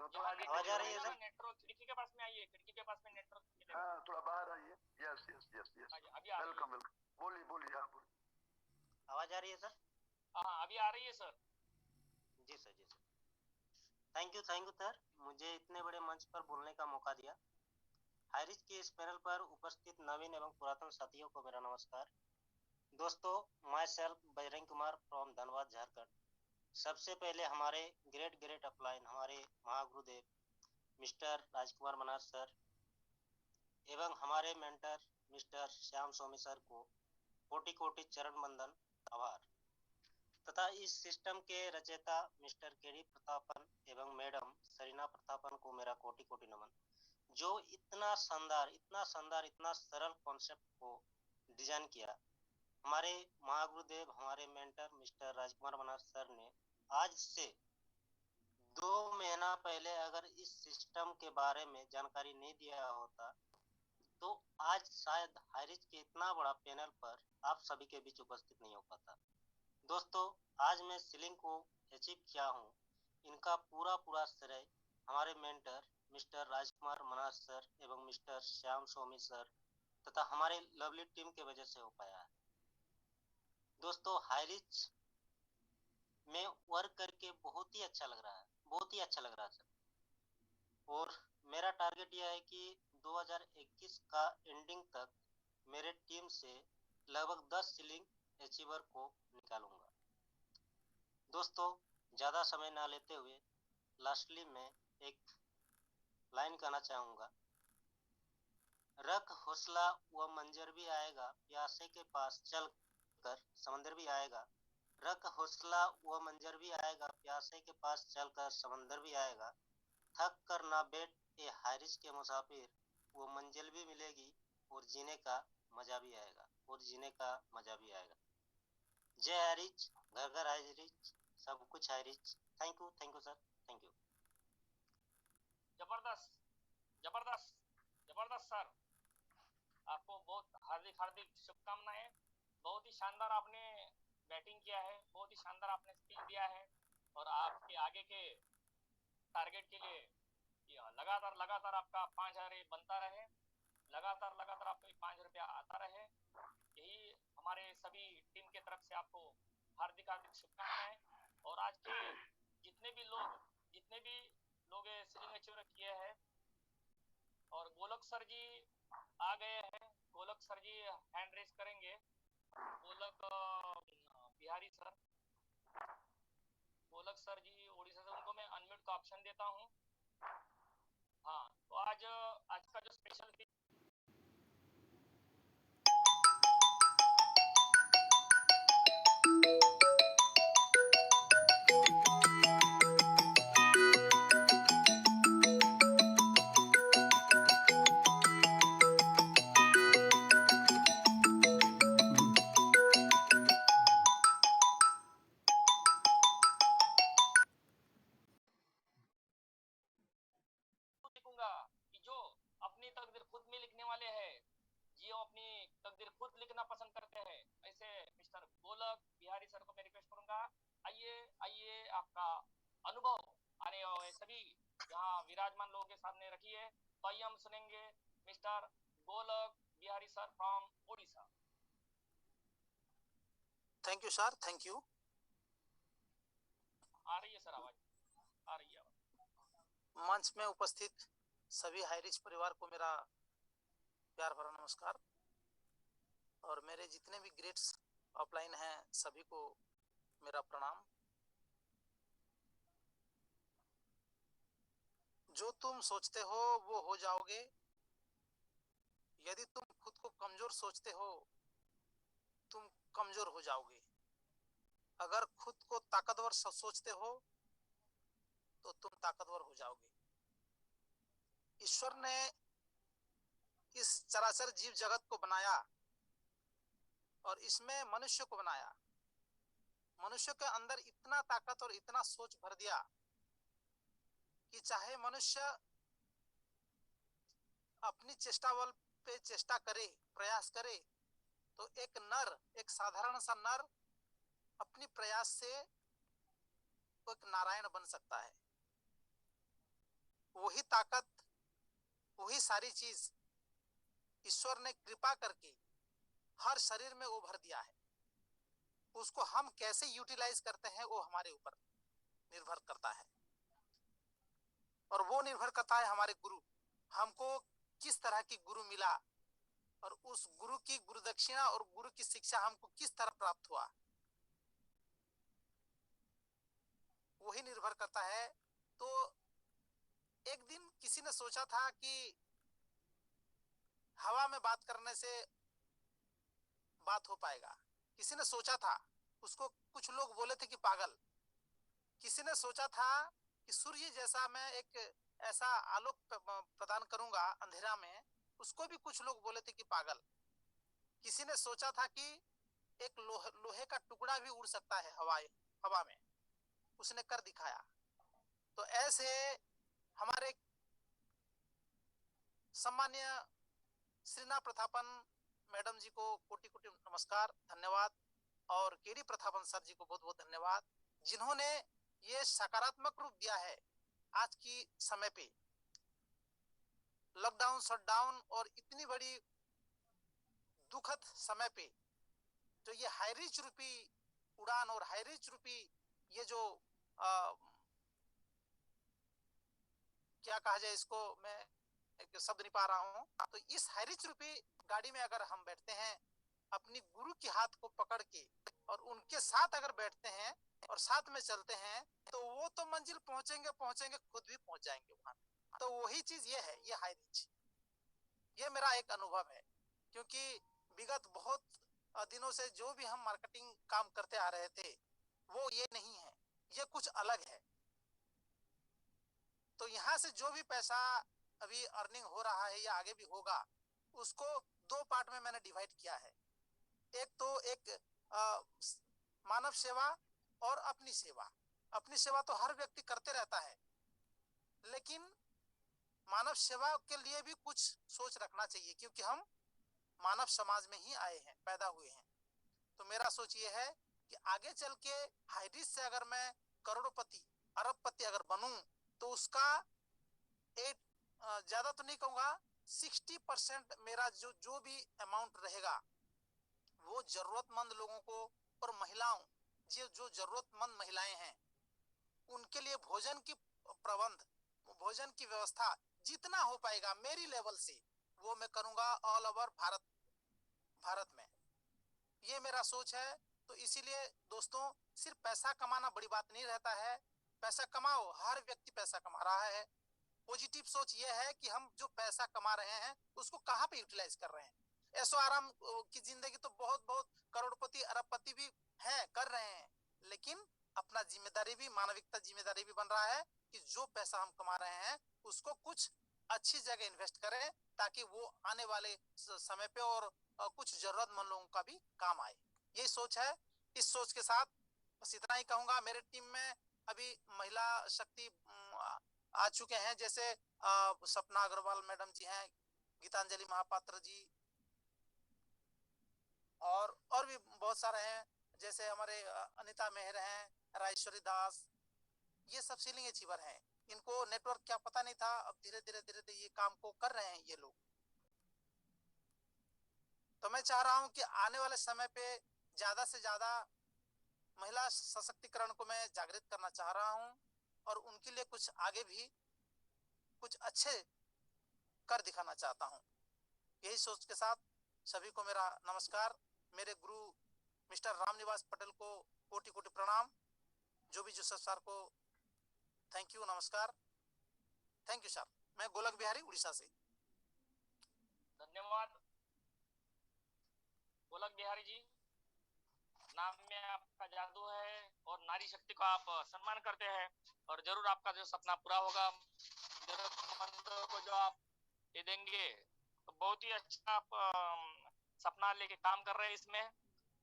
तो थोड़ा आगे आवाज आ रही है सर? नेटवर्क खिड़की के पास में आइए, खिड़की के पास में नेटवर्क। हाँ, थोड़ा बाहर आइए। यस यस यस यस, अभी आ रही है। Welcome welcome. बोलिए बोलिए, हाँ बोलिए। आवाज आ रही है सर? हाँ, अभी आ रही है सर। जी सर, जी सर। थैंक यू सर, मुझे इतने बड़े मंच पर बोलने का मौका दिया। हाई रिच के इस पैनल पर उपस्थित नवीन एवं पुरातन साथियों को मेरा नमस्कार। दोस्तों, my self Bajrang Kumar from Dhanbad, Jharkhand. सबसे पहले हमारे ग्रेट अपलाइन, हमारे महागुरुदेव मिस्टर राजकुमार मनहर सर एवं हमारे मेंटर मिस्टर श्याम स्वामी सर को कोटि कोटि चरण बंदन, आभार। तथा इस सिस्टम के रचयिता मिस्टर केडी प्रतापन एवं मैडम सरीना प्रतापन को मेरा कोटि कोटि नमन, जो इतना शानदार, इतना सरल कॉन्सेप्ट को डिजाइन किया। हमारे महागुरुदेव, हमारे मेंटर मिस्टर राजकुमार मनहर सर ने आज से 2 महीना पहले अगर इस सिस्टम के बारे में जानकारी नहीं दिया होता तो आज शायद हाई रिच के इतना बड़ा पैनल पर आप सभी के बीच उपस्थित नहीं हो पाता। दोस्तों, आज मैं सीलिंग को अचीव किया हूँ, इनका पूरा श्रेय हमारे मेंटर मिस्टर राजकुमार मनहर सर एवं मिस्टर श्याम स्वामी सर तथा हमारे लवली टीम के वजह से हो पाया है। दोस्तों, हाई रिच में वर्क करके बहुत ही अच्छा लग रहा है सर। और मेरा टारगेट यह है कि 2021 का एंडिंग तक मेरे टीम से लगभग 10 सीलिंग अचीवर को निकालूंगा। दोस्तों, ज्यादा समय ना लेते हुए लास्टली में एक लाइन कहना चाहूंगा, रख हौसला वह मंजर भी आएगा, प्यासे के पास चल कर समंदर भी आएगा, रख हौसला वो मंजर भी आएगा, प्यासे के पास चलकर समंदर भी आएगा। थक कर ना बैठ ए हारिज के मुसाफिर, वो मंजिल भी मिलेगी और जीने का मजा भी आएगा, और जीने का मजा भी आएगा। जय हारिज, घर घर हारिज, सब कुछ हारिज। Thank you sir, thank you. जबरदस्त जबरदस्त जबरदस्त सर, आपको बहुत हार्दिक हार्दिक शुभकामनाएं। बहुत ही शानदार आपने बैटिंग किया है, बहुत ही शानदार आपने स्किल दिया है, और आपके आगे के टारगेट के लिए लगातार लगातार आपका 5,000 बनता रहे, लगातार लगातार आपको 5 रुपया आता रहे। यही हमारे सभी टीम के तरफ से आपको हार्दिक हार्दिक शुभकामनाएं। और आज के जितने भी लोग सीलिंग अचीवर किए हैं, और गोलक सर जी आ गए हैं। गोलक सर जी हैंड रेस करेंगे। गोलक बिहारी सर, गोलक सर जी उड़ीसा से, उनको मैं अनम्यूट का ऑप्शन देता हूँ। हाँ, तो आज का जो स्पेशल लिखूंगा कि जो अपनी तकदीर खुद में लिखने वाले हैं, जो अपनी तकदीर खुद लिखना पसंद करते हैं, ऐसे मिस्टर गोलक बिहारी सर को मैं रिक्वेस्ट करूंगा, आइए आइए, आपका अनुभव आने वाले सभी यहाँ विराजमान लोगों के सामने रखिए। तो आइए हम सुनेंगे mister Golak Bihari sir from Odisha. Thank you sir, thank you. आ रही है सर आवाज, आ रही है आवाज। मंच में उपस्थित सभी हाईरिच परिवार को मेरा प्यार भरा नमस्कार, और मेरे जितने भी ग्रेड्स ऑफलाइन हैं सभी को मेरा प्रणाम। जो तुम सोचते हो वो हो जाओगे, यदि तुम खुद को कमजोर सोचते हो तुम कमजोर हो जाओगे, अगर खुद को ताकतवर सोचते हो तो तुम ताकतवर हो जाओगे। ईश्वर ने इस चराचर जीव जगत को बनाया और इसमें मनुष्य को बनाया। मनुष्य के अंदर इतना ताकत और इतना सोच भर दिया कि चाहे मनुष्य अपनी चेष्टा बल पे चेष्टा करे, प्रयास करे, तो एक नर, एक साधारण सा नर अपनी प्रयास से एक नारायण बन सकता है। वही ताकत, वही सारी चीज ईश्वर ने कृपा करके हर शरीर में उभर दिया है। उसको हम कैसे यूटिलाइज करते हैं वो हमारे ऊपर निर्भर करता है, और वो निर्भर करता है हमारे गुरु, हमको किस तरह की गुरु मिला, और उस गुरु की गुरु दक्षिणा और गुरु की शिक्षा हमको किस तरह प्राप्त हुआ, वही निर्भर करता है। तो एक दिन किसी ने सोचा था कि हवा में बात करने से बात हो पाएगा। किसी ने सोचा था, उसको कुछ लोग बोले थे कि पागल। किसी ने सोचा था कि सूर्य जैसा मैं एक ऐसा आलोक प्रदान करूंगा अंधेरा में, उसको भी कुछ लोग बोले थे कि पागल। किसी ने सोचा था कि एक लोहे का टुकड़ा भी उड़ सकता है हवा में, उसने कर दिखाया। तो ऐसे हमारे सम्मान्य श्रीना प्रथापन मैडम जी को कोटि कोटि नमस्कार, धन्यवाद, और केडी प्रथापन सर जी को बहुत बहुत धन्यवाद, जिन्होंने ये सकारात्मक रूप दिया है आज की समय पे लॉकडाउन, शटडाउन और इतनी बड़ी दुखद समय पे, तो ये हाईरिच रूपी उड़ान और हाईरिच रूपी ये जो क्या कहा जाए इसको, मैं एक शब्द नहीं पा रहा हूँ। तो इस हाईरिच रूपी गाड़ी में अगर हम बैठते हैं अपनी गुरु के हाथ को पकड़ के, और उनके साथ अगर बैठते हैं और साथ में चलते हैं, तो वो तो मंजिल पहुंचेंगे, खुद भी पहुंच जाएंगे वहां। तो वही चीज ये है, ये हाईरिच, ये मेरा एक अनुभव है। क्योंकि विगत बहुत दिनों से जो भी हम मार्केटिंग काम करते आ रहे थे, वो ये नहीं है, ये कुछ अलग है। तो यहाँ से जो भी पैसा अभी अर्निंग हो रहा है या आगे भी होगा, उसको दो पार्ट में मैंने डिवाइड किया है। एक तो एक मानव सेवा और अपनी सेवा। अपनी सेवा तो हर व्यक्ति करते रहता है, लेकिन मानव सेवा के लिए भी कुछ सोच रखना चाहिए, क्योंकि हम मानव समाज में ही आए हैं, पैदा हुए हैं। तो मेरा सोच ये है कि आगे चल के हाईरिच से अगर मैं करोड़पति अरबपति अगर बनूं, तो उसका ज्यादा तो नहीं कहूंगा, 60% मेरा जो भी अमाउंट रहेगा वो जरूरतमंद लोगों को और महिलाओं, जो जरूरतमंद महिलाएं हैं, उनके लिए भोजन की प्रबंध, भोजन की व्यवस्था जितना हो पाएगा मेरी लेवल से वो मैं करूंगा ऑल ओवर भारत में। ये मेरा सोच है। तो इसीलिए दोस्तों, सिर्फ पैसा कमाना बड़ी बात नहीं रहता है। पैसा कमाओ, हर व्यक्ति पैसा कमा रहा है। पॉजिटिव सोच ये है कि हम जो पैसा कमा रहे हैं उसको कहाँ पे यूटिलाइज कर रहे हैं। ऐसो आराम की जिंदगी तो बहुत बहुत करोड़पति अरबपति भी हैं, कर रहे हैं, लेकिन अपना जिम्मेदारी भी, मानविकता जिम्मेदारी भी बन रहा है कि जो पैसा हम कमा रहे हैं उसको कुछ अच्छी जगह इन्वेस्ट करें, ताकि वो आने वाले समय पे और कुछ जरूरतमंद लोगों का भी काम आए। यही सोच है। इस सोच के साथ बस इतना ही कहूंगा। मेरे टीम में अभी महिला शक्ति आ चुके हैं, जैसे सपना अग्रवाल मैडम जी हैं, गीतांजलि महापात्र जी, और भी बहुत सारे हैं, जैसे हमारे अनिता मेहर हैं, राजेश्वरी दास, ये सब सीलिंग अचीवर हैं। इनको नेटवर्क क्या पता नहीं था, अब धीरे धीरे ये काम को कर रहे हैं ये लोग। तो मैं चाह रहा हूं कि आने वाले समय पे ज्यादा से ज्यादा महिला सशक्तिकरण को मैं जागृत करना चाह रहा हूं, और उनके लिए कुछ आगे भी कुछ अच्छे कर दिखाना चाहता हूं। यही सोच के साथ सभी को मेरा नमस्कार। मेरे गुरु मिस्टर रामनिवास पटेल को कोटि कोटि प्रणाम। जो भी जोसेफ सर को थैंक यू, नमस्कार। Thank you sir. मैं गोलक बिहारी, उड़ीसा से। धन्यवाद गोलक बिहारी जी। नाम में आपका जादू है और नारी शक्ति को आप सम्मान करते हैं, और जरूर आपका जो सपना पूरा होगा। जरूरतमंदों को जो आप ये देंगे, तो बहुत ही अच्छा आप सपना लेके काम कर रहे हैं इसमें,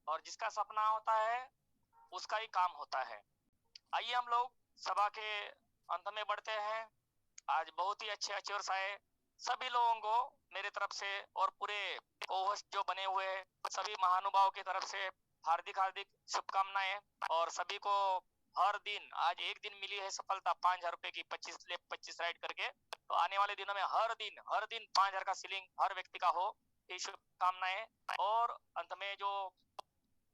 और जिसका सपना होता है उसका ही काम होता है। आइए हम लोग सभा के अंत में बढ़ते हैं। आज बहुत ही अच्छे अचीवर्स आए। सभी लोगों को मेरे तरफ से और पूरे को-होस्ट जो बने हुए हैं सभी महानुभावों की तरफ से हार्दिक हार्दिक शुभकामनाएं। और सभी को हर दिन, आज एक दिन मिली है सफलता 5,000 रुपए की, 25 लेफ्ट 25 राइट करके, तो आने वाले दिनों में हर दिन 5,000 का सीलिंग हर व्यक्ति का हो, ये शुभकामनाएं। और अंत में जो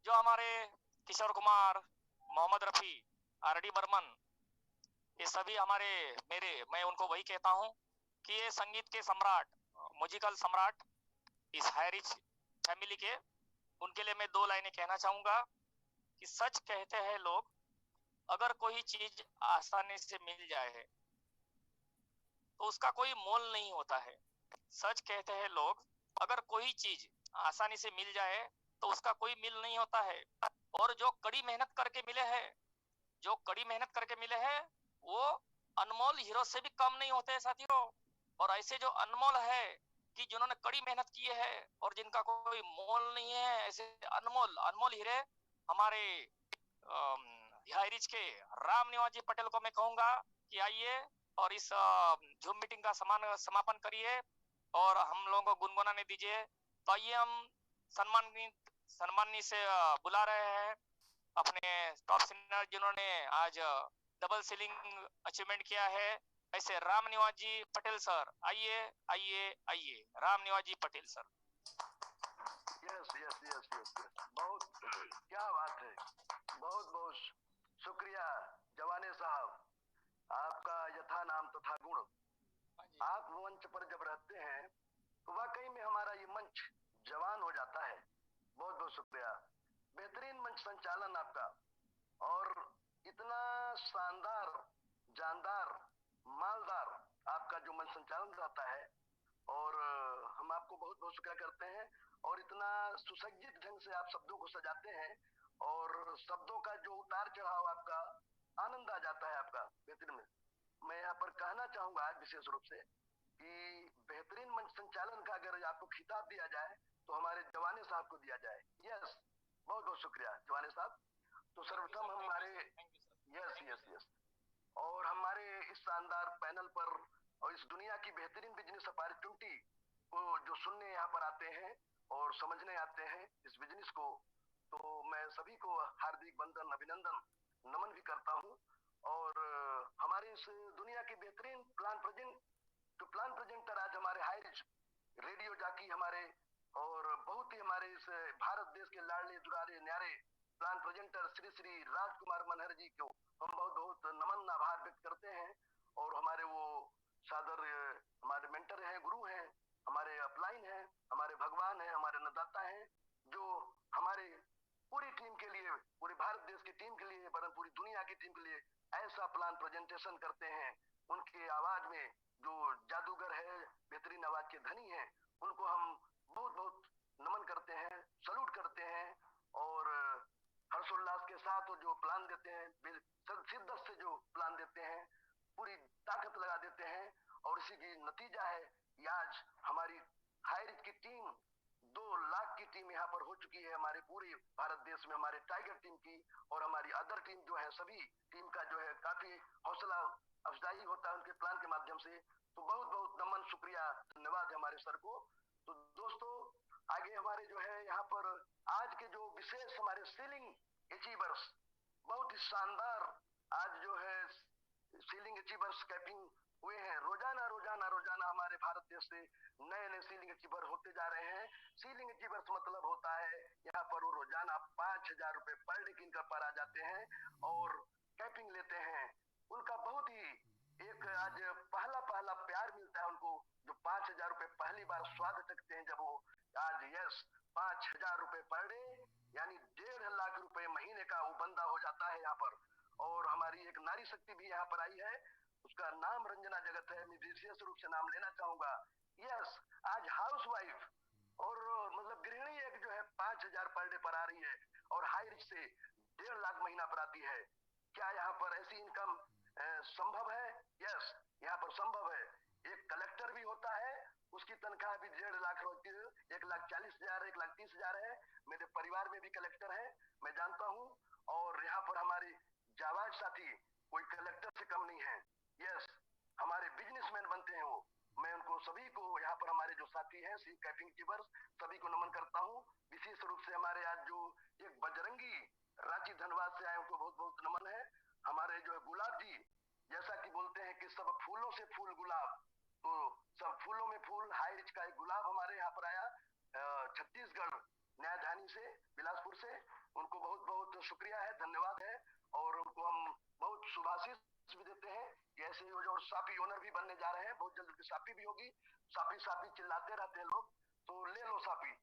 हमारे किशोर कुमार, मोहम्मद रफी, आर.डी. बर्मन, ये सभी मैं उनको वही कहता हूँ कि ये संगीत के सम्राट, म्यूजिकल सम्राट इस हाईरिच फैमिली के, उनके लिए मैं 2 लाइनें कहना चाहूंगा कि सच कहते हैं लोग, अगर कोई चीज आसानी से मिल जाए तो उसका कोई मोल नहीं होता है। सच कहते हैं लोग, अगर कोई चीज आसानी से मिल जाए तो उसका कोई मिल नहीं होता है। और जो कड़ी मेहनत करके मिले हैं वो अनमोल हीरो से भी कम नहीं होते साथियों। और ऐसे जो अनमोल है कि जिन्होंने कड़ी मेहनत की है और जिनका कोई मोल नहीं है, ऐसे अनमोल हीरे हमारे हाईरिच के रामनिवास जी पटेल को मैं कहूंगा कि आइए और इस जूम मीटिंग का समापन करिए और हम लोगों को गुनगुनाने दीजिए। तो आइए हम सम्मानी से बुला रहे हैं अपने टॉप सिंगर जिन्होंने आज डबल सीलिंग अचीवमेंट किया है, ऐसे रामनिवास जी पटेल सर। आइए आइए आइए, रामनिवास जी पटेल सर। यस बहुत क्या बात है। बहुत बहुत शुक्रिया जवाने साहब, आपका यथा नाम तथा गुण। आप मंच पर जब रहते हैं तो वाकई में हमारा ये मंच जवान हो जाता है। बहुत बहुत शुक्रिया। बेहतरीन मंच संचालन आपका, और इतना शानदार, जानदार, मालदार आपका जो मंच संचालन रहता है, और हम आपको बहुत बहुत शुक्रिया करते हैं। और इतना सुसज्जित ढंग से आप शब्दों को सजाते हैं और शब्दों का जो उतार चढ़ाव आपका आनंद आ जाता है आपका बेहतरीन में। मैं यहाँ पर कहना चाहूंगा आज विशेष रूप से कि बेहतरीन मंच संचालन का अगर आपको खिताब दिया जाए तो हमारे जवाने साहब को दिया जाए। यस, बहुत बहुत शुक्रिया जवाने साहब। तो सर्वप्रथम हमारे यस यस यस और हमारे इस शानदार पैनल पर और इस दुनिया की बेहतरीन बिजनेस अपॉर्चुनिटी को जो सुनने यहाँ पर आते हैं और समझने आते हैं इस बिजनेस को, तो मैं सभी को हार्दिक वंदन अभिनंदन नमन भी करता हूँ। और हमारे इस दुनिया की बेहतरीन प्लान प्रेजेंटर आज हमारे हाई रिच रेडियो जाकी हमारे और बहुत ही हमारे इस भारत देश के लाडले दुलारे न्यारे प्लान प्रेजेंटर श्री श्री राजकुमार मनहर जी को हम बहुत बहुत नमन आभार व्यक्त करते हैं। और हमारे वो सादर हमारे मेंटर हैं, गुरु हैं, हमारे अपलाइन हैं, हमारे भगवान हैं, हमारे अन्नदाता हैं, जो हमारे पूरी टीम के लिए, पूरे भारत देश की टीम के लिए, वरन पूरी दुनिया की टीम के लिए ऐसा प्लान प्रेजेंटेशन करते हैं। उनकी आवाज में जो जादूगर है, बेहतरीन आवाज के धनी हैं, उनको हम बहुत बहुत नमन करते हैं, सलूट करते हैं। और हर्षोल्लास के साथ जो प्लान देते हैं, शिद्दत से जो प्लान देते हैं, पूरी ताकत लगा देते हैं। और इसी की नतीजा है कि आज हमारी हाई रिच की टीम 2 लाख की टीम यहाँ पर हो चुकी है हमारे पूरे भारत देश में, हमारे टाइगर टीम की। और हमारी अदर टीम जो है, सभी टीम का जो है काफी हौसला अफजाई होता है उनके प्लान के माध्यम से। तो बहुत बहुत नमन, शुक्रिया, धन्यवाद है हमारे सर को। तो दोस्तों आगे हमारे जो है यहाँ पर आज के जो विशेष हमारे सीलिंग अचीवर्स, बहुत ही शानदार आज जो है सीलिंग अचीवर्स कैपिंग हुए हैं। रोजाना रोजाना रोजाना हमारे भारत देश से नए नए सीलिंग अचीवर होते जा रहे हैं। सीलिंग अचीवर्स मतलब होता है यहाँ पर वो रोजाना 5,000 रुपए पर डे किन पर आ जाते हैं और कैपिंग लेते हैं। उनका बहुत ही एक आज पहला प्यार मिलता है उनको, जो 5,000 रुपए पहली बार स्वाद चखते हैं जब वो आज 5,000 रुपए पर डे यानी 1.5 लाख रुपए महीने का वो बंदा हो जाता है यहाँ पर। और हमारी एक नारी शक्ति भी यहाँ पर आई है, उसका नाम रंजना जगत है। मैं विशेष रूप से नाम लेना चाहूंगा। यस, आज हाउस वाइफ और मतलब गृहिणी एक जो है 5,000 पर डे पर आ रही है और हाई रिच से 1.5 लाख महीना पर आती है। क्या यहाँ पर ऐसी इनकम संभव है? यस, यहाँ पर संभव है। एक कलेक्टर भी होता है, उसकी तनख्वाह भी 1.5 लाख होती है, 1,40,000 1,30,000 है। मेरे परिवार में भी कलेक्टर है, मैं जानता हूँ। और यहाँ पर हमारे जाबाज साथी कोई कलेक्टर से कम नहीं है। यस, हमारे बिजनेसमैन बनते हैं वो। मैं उनको सभी को यहाँ पर हमारे जो साथी हैं सी कैपिंग कीपर्स सभी को नमन करता हूँ। विशेष रूप से हमारे आज जो एक बजरंगी रांची धनबाद से आए उनको बहुत बहुत नमन है। हमारे जो है गुलाब जी, जैसा कि बोलते हैं कि सब फूलों से फूल गुलाब, तो सब फूलों में फूल हाई रिच का एक गुलाब हमारे यहाँ पर आया छत्तीसगढ़ न्यायधानी से, बिलासपुर से। उनको बहुत बहुत शुक्रिया है, धन्यवाद है। और उनको हम बहुत शुभाशीष भी देते हैं कि ऐसे जो सापी ओनर भी बनने जा रहे हैं, बहुत जल्द उनकी सापी भी होगी। सापी सापी चिल्लाते रहते हैं लोग, तो ले लो सापी।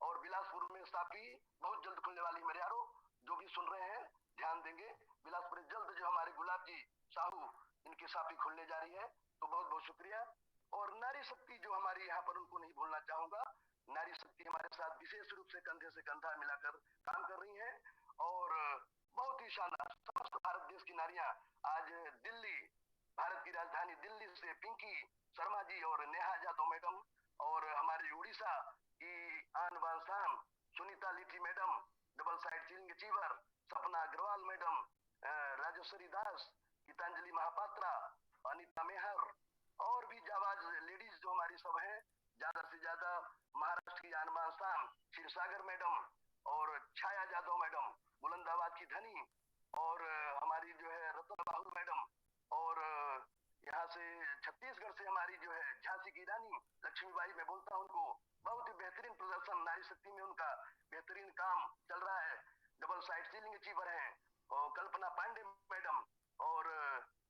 और बिलासपुर में सापी बहुत जल्द खुलने वाली है मेरे यारों, जो भी सुन रहे हैं ध्यान देंगे। बिलासपुर जल्द जो हमारे गुलाब जी साहू इनकी सापी खुलने जा रही है, तो बहुत बहुत शुक्रिया। और नारी शक्ति जो हमारी यहाँ पर, उनको नहीं भूलना चाहूंगा। नारी शक्ति हमारे साथ विशेष रूप से कंधे से कंधा मिलाकर काम कर रही है और बहुत ही शानदार समस्त भारत देश की नारियां आज दिल्ली, भारत की राजधानी दिल्ली से पिंकी शर्मा जी और नेहा यादव मैडम, और हमारी उड़ीसा की आन बान शान Sunita Liti madam, double side selling achiever Sapna Agrawal madam, Rajeshwari Das, Geetanjali Mahapatra, Anita Meher, और भी जाबाज लेडीज जो हमारी सब हैं, ज्यादा से ज्यादा महाराष्ट्र की आनबान शान क्षीरसागर मैडम और छाया यादव मैडम, बुलंदाबाद की धनी, और हमारी जो है रतन बाहू मैडम, और यहाँ से छत्तीसगढ़ से हमारी जो है झांसी की रानी लक्ष्मीबाई, मैं बोलता हूँ उनको, बहुत ही बेहतरीन प्रदर्शन नारी शक्ति में उनका बेहतरीन काम चल रहा है। डबल साइड सीलिंग अचीवर हैं और कल्पना पांडे मैडम, और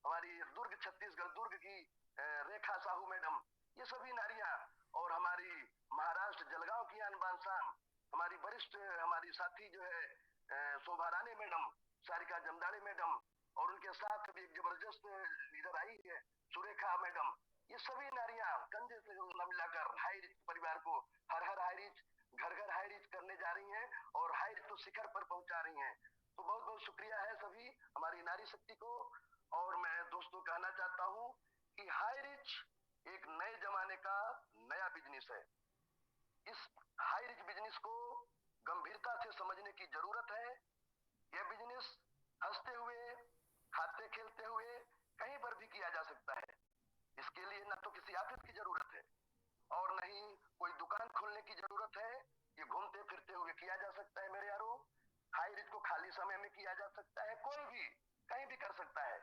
हमारी दुर्ग छत्तीसगढ़ दुर्ग की रेखा साहू मैडम, ये सभी नारियां, और हमारी महाराष्ट्र जलगांव की अनबान शान हमारी वरिष्ठ हमारी साथी जो है शोभा राणे मैडम, सारिका जमदाड़े मैडम, और उनके साथ भी एक जबरदस्त लीडर आई है सुरेखा मैडम। ये सभी नारियां कंधे से मिलाकर हाई रिच परिवार को हर हाई रिच घर घर हाई रिच करने जा रही हैं। और हाई रिच तो शिखर पर पहुंचा रही हैं। तो बहुत बहुत शुक्रिया है सभी हमारी नारी शक्ति को। और मैं दोस्तों कहना चाहता हूं कि हाई रिच एक नए जमाने का नया बिजनेस है। इस हाई रिच बिजनेस को गंभीरता से समझने की जरूरत है। यह बिजनेस हंसते हुए, खाते खेलते हुए कहीं पर भी किया जा सकता है। इसके लिए न तो किसी ऑफिस की जरूरत है और न ही कोई दुकान खोलने की जरूरत है। ये घूमते फिरते हुए किया जा सकता है मेरे यारों। हाई रिच को खाली समय में किया जा सकता है, कोई भी कहीं भी कर सकता है।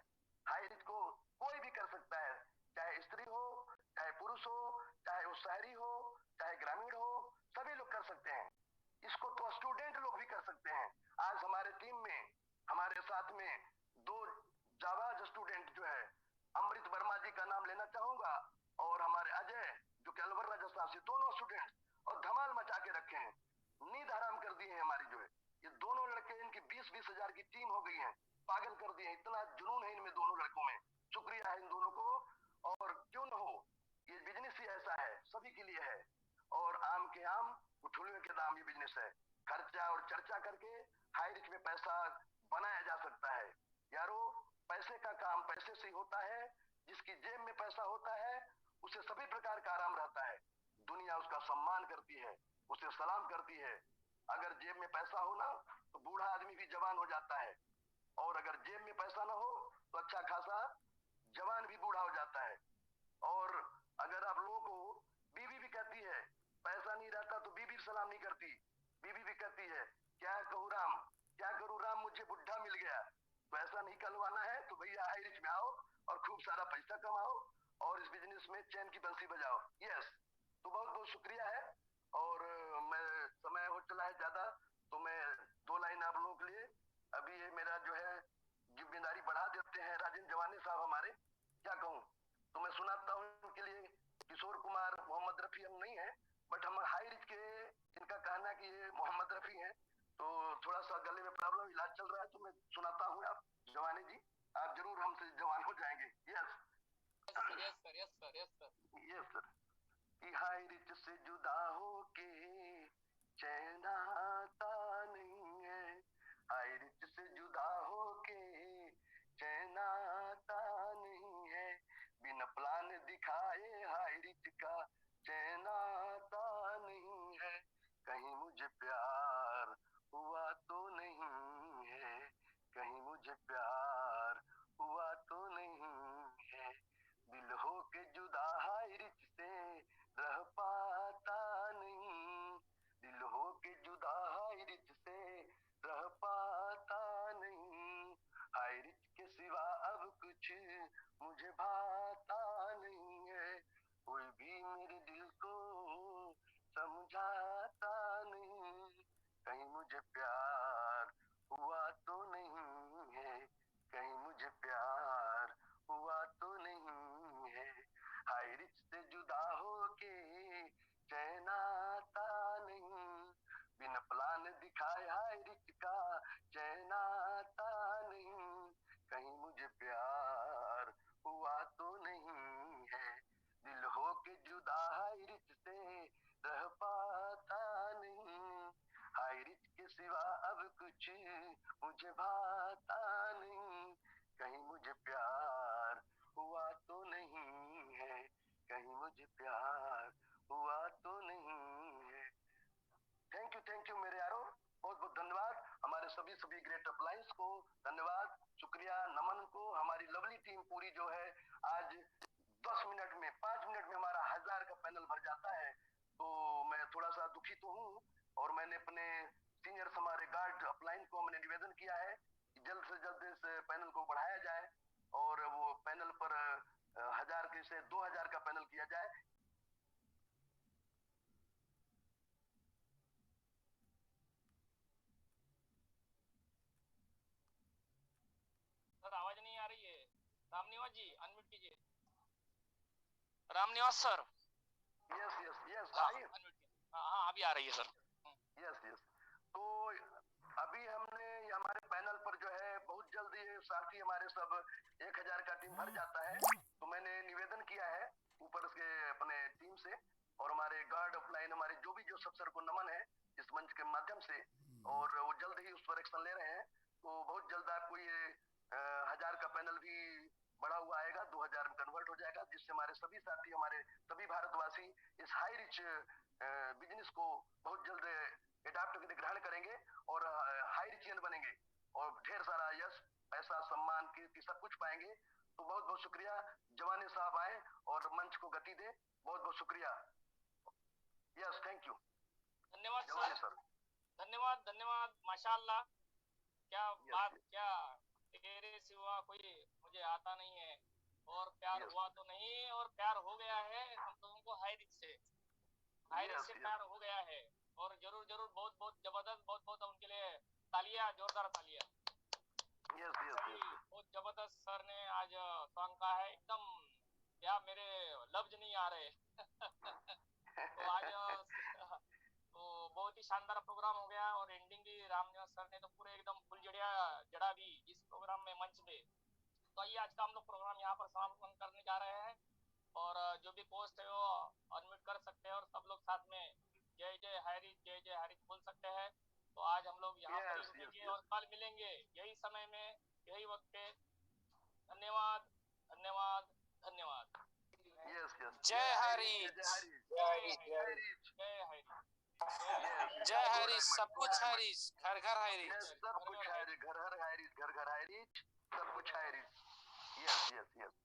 हाई रिच को कोई भी कर सकता है, चाहे स्त्री हो, चाहे पुरुष हो, चाहे वो शहरी हो, चाहे ग्रामीण हो, सभी लोग कर सकते हैं। इसको तो स्टूडेंट लोग भी कर सकते हैं। आज हमारे टीम में हमारे साथ में 2 जाबाज स्टूडेंट जो है, अमृत वर्मा जी का नाम लेना चाहूंगा और हमारे अजय जो कि अलवर राजस्थान से, दोनों स्टूडेंट और धमाल मचा के रखे हैं, नींद हराम कर दी है हमारी जो है। ये दोनों लड़के, इनकी 20-20 हजार की टीम हो गई है, पागल कर दिए, इतना जुनून है इनमें दोनों लड़कों में। शुक्रिया है इन दोनों को। और क्यों न हो, ये बिजनेस ही ऐसा है, सभी के लिए है। और आम के आम गुठलियों के दाम ये बिजनेस है। खर्चा और चर्चा करके हाई रिच में पैसा बनाया जा सकता है। यारो, पैसे का काम पैसे से ही होता है। जिसकी जेब में पैसा होता है उसे सभी प्रकार का आराम रहता है। दुनिया उसका सम्मान करती है, उसे सलाम करती है। अगर जेब में पैसा हो ना तो बूढ़ा आदमी भी जवान हो जाता है, और अगर जेब में पैसा ना हो तो अच्छा खासा जवान भी बूढ़ा हो जाता है। और अगर आप लोगों को बीवी भी कहती है, पैसा नहीं रहता तो बीवी सलाम नहीं करती। बीवी भी कहती है, क्या कहूँ राम, क्या करूँ राम, मुझे बुढ़ा मिल गया। तो ऐसा नहीं कहलवाना है तो भैया हाई रिच में आओ और खूब सारा पैसा कमाओ और इस बिजनेस में चैन की बंसी बजाओ। यस, तो बहुत बहुत शुक्रिया है। और मैं, समय हो चला है ज्यादा, तो मैं 2 लाइन आप लोगों के लिए अभी ये मेरा जो है जिम्मेदारी बढ़ा देते हैं राजेंद्र जवानी साहब हमारे, क्या कहूँ। तो मैं सुनाता हूँ इनके लिए। किशोर कुमार मोहम्मद रफी हम नहीं है, बट हम हाई रिच के, इनका कहना है कि ये मोहम्मद रफी हैं। तो थोड़ा सा गले में प्रॉब्लम, इलाज चल रहा है, तो मैं सुनाता हूँ। आप जवानी जी, आप जरूर हमसे जवान हो जाएंगे। Yes yes sir, yes sir, yes sir, yes sir. कि हाई रिच से जुदा होके चैन आता नहीं है, हाई रिच से जुदा होके चैन आता नहीं है, बिना प्लान दिखाए हाई रिच का चैन आता नहीं है, कहीं मुझे प्यार हुआ तो नहीं है, कहीं मुझे प्यार हुआ तो नहीं है, दिल हो के जुदा हाई रिच से रह पाता नहीं, दिल हो के जुदा हाई रिच से रह पाता नहीं, हाई रिच के सिवा अब कुछ मुझे भाता नहीं है, कोई भी मेरे दिल को समझाता नहीं, कहीं मुझे प्यार हुआ तो नहीं है, कहीं मुझे प्यार हुआ तो नहीं है, हाई रिच से जुदा होके चैन आता नहीं, बिना प्लान दिखाए हाई रिच का चैन आता नहीं, कहीं मुझे प्यार हुआ तो नहीं है, दिल हो के जुदा हाई रिच से रह पाता नहीं, हाई रिच के सिवा अब कुछ मुझे भाता नहीं, कहीं मुझे प्यार हुआ तो नहीं है, कहीं मुझे प्यार हुआ तो नहीं है। थैंक यू मेरे यारों, बहुत बहुत धन्यवाद। हमारे सभी ग्रेट अपलाइंस को धन्यवाद, शुक्रिया, नमन को। हमारी लवली टीम पूरी जो है, आज 10 मिनट में, 5 मिनट में हमारा 1000 का पैनल भर जाता है। तो मैं थोड़ा सा दुखी तो हूँ, और मैंने अपने सीनियर्स हमारे गार्ड अपलाइन को हमने निवेदन किया है कि जल्द से जल्द इस पैनल को बढ़ाया जाए और वो पैनल पर 1000 से 2000 का पैनल किया जाए। सर आवाज नहीं आ रही है। रामनिवास जी अनम्यूट कीजिए। Ramniwas sir. Yes yes yes हाँ, आइए। हाँ अभी आ रही है सर। Yes yes. तो अभी हमने हमारे पैनल पर जो है बहुत जल्द ये साथी हमारे सब 1000 का टीम भर जाता है। तो मैंने निवेदन किया है ऊपर के अपने टीम से और हमारे गार्ड वर्ड ऑफ लाइन हमारे जो सब सर को नमन है इस मंच के माध्यम से, और वो जल्द ही उस पर एक्शन ले रहे हैं। तो बहुत जल्द आपको ये 1000 का पैनल भी बढ़ा हुआ आएगा, 2000 में कन्वर्ट हो जाएगा, जिससे हमारे सभी साथी, हमारे सभी भारतवासी इस हाई रिच बिजनेस को बहुत जल्द एडाप्ट करके ग्रहण करेंगे और हाई रिचियन बनेंगे और ढेर सारा यश, पैसा, सम्मान, कीर्ति सब कुछ पाएंगे। तो बहुत बहुत शुक्रिया। जवानी साहब आए और मंच को गति दे। बहुत बहुत शुक्रिया। Yes, thank you. धन्यवाद जवानी सर, सर। धन्यवाद धन्यवाद, माशाल्लाह। क्या बात, yes. क्या तेरे सिवा कोई मुझे आता नहीं है। और प्यार Yes. हुआ तो नहीं, और प्यार हो गया है हम लोगों को हाई रिच से, हाई रिच Yes, से yes. प्यार हो गया है। और जरूर जरूर बहुत बहुत जबरदस्त, बहुत बहुत उनके लिए तालियां, जोरदार तालियां। Yes, yes, yes. बहुत जबरदस्त सर ने आज सॉन्ग का है, एकदम क्या मेरे लफ्ज नहीं आ रहे। तो आज तो बहुत ही शानदार प्रोग्राम हो गया, और एंडिंग भी रामनिवास सर ने तो पूरे एकदम फुल जड़ा दी इस प्रोग्राम में, मंच पे। तो आइए आज का हम लोग प्रोग्राम यहाँ पर समापन करने जा रहे हैं, और जो भी पोस्ट है वो अनम्यूट कर सकते हैं, और सब लोग साथ में जय जय हरिश, जय जय हरिश बोल सकते हैं। तो आज हम लोग यहाँ पर Yes, रुकेंगे, yes, और कल मिलेंगे यही समय में, यही वक्त पे। धन्यवाद धन्यवाद धन्यवाद। Yes, yes. जय हरीश, जय हरीश, जय हरीश, जय हरीश। जय हरीश, Yes. जय हरीश, सब कुछ हरीश, घर घर हरीश। Yes, सब कुछ है, घर घर हरीश, घर घर हरीश, सब कुछ है हरीश। Yes, yes, yes.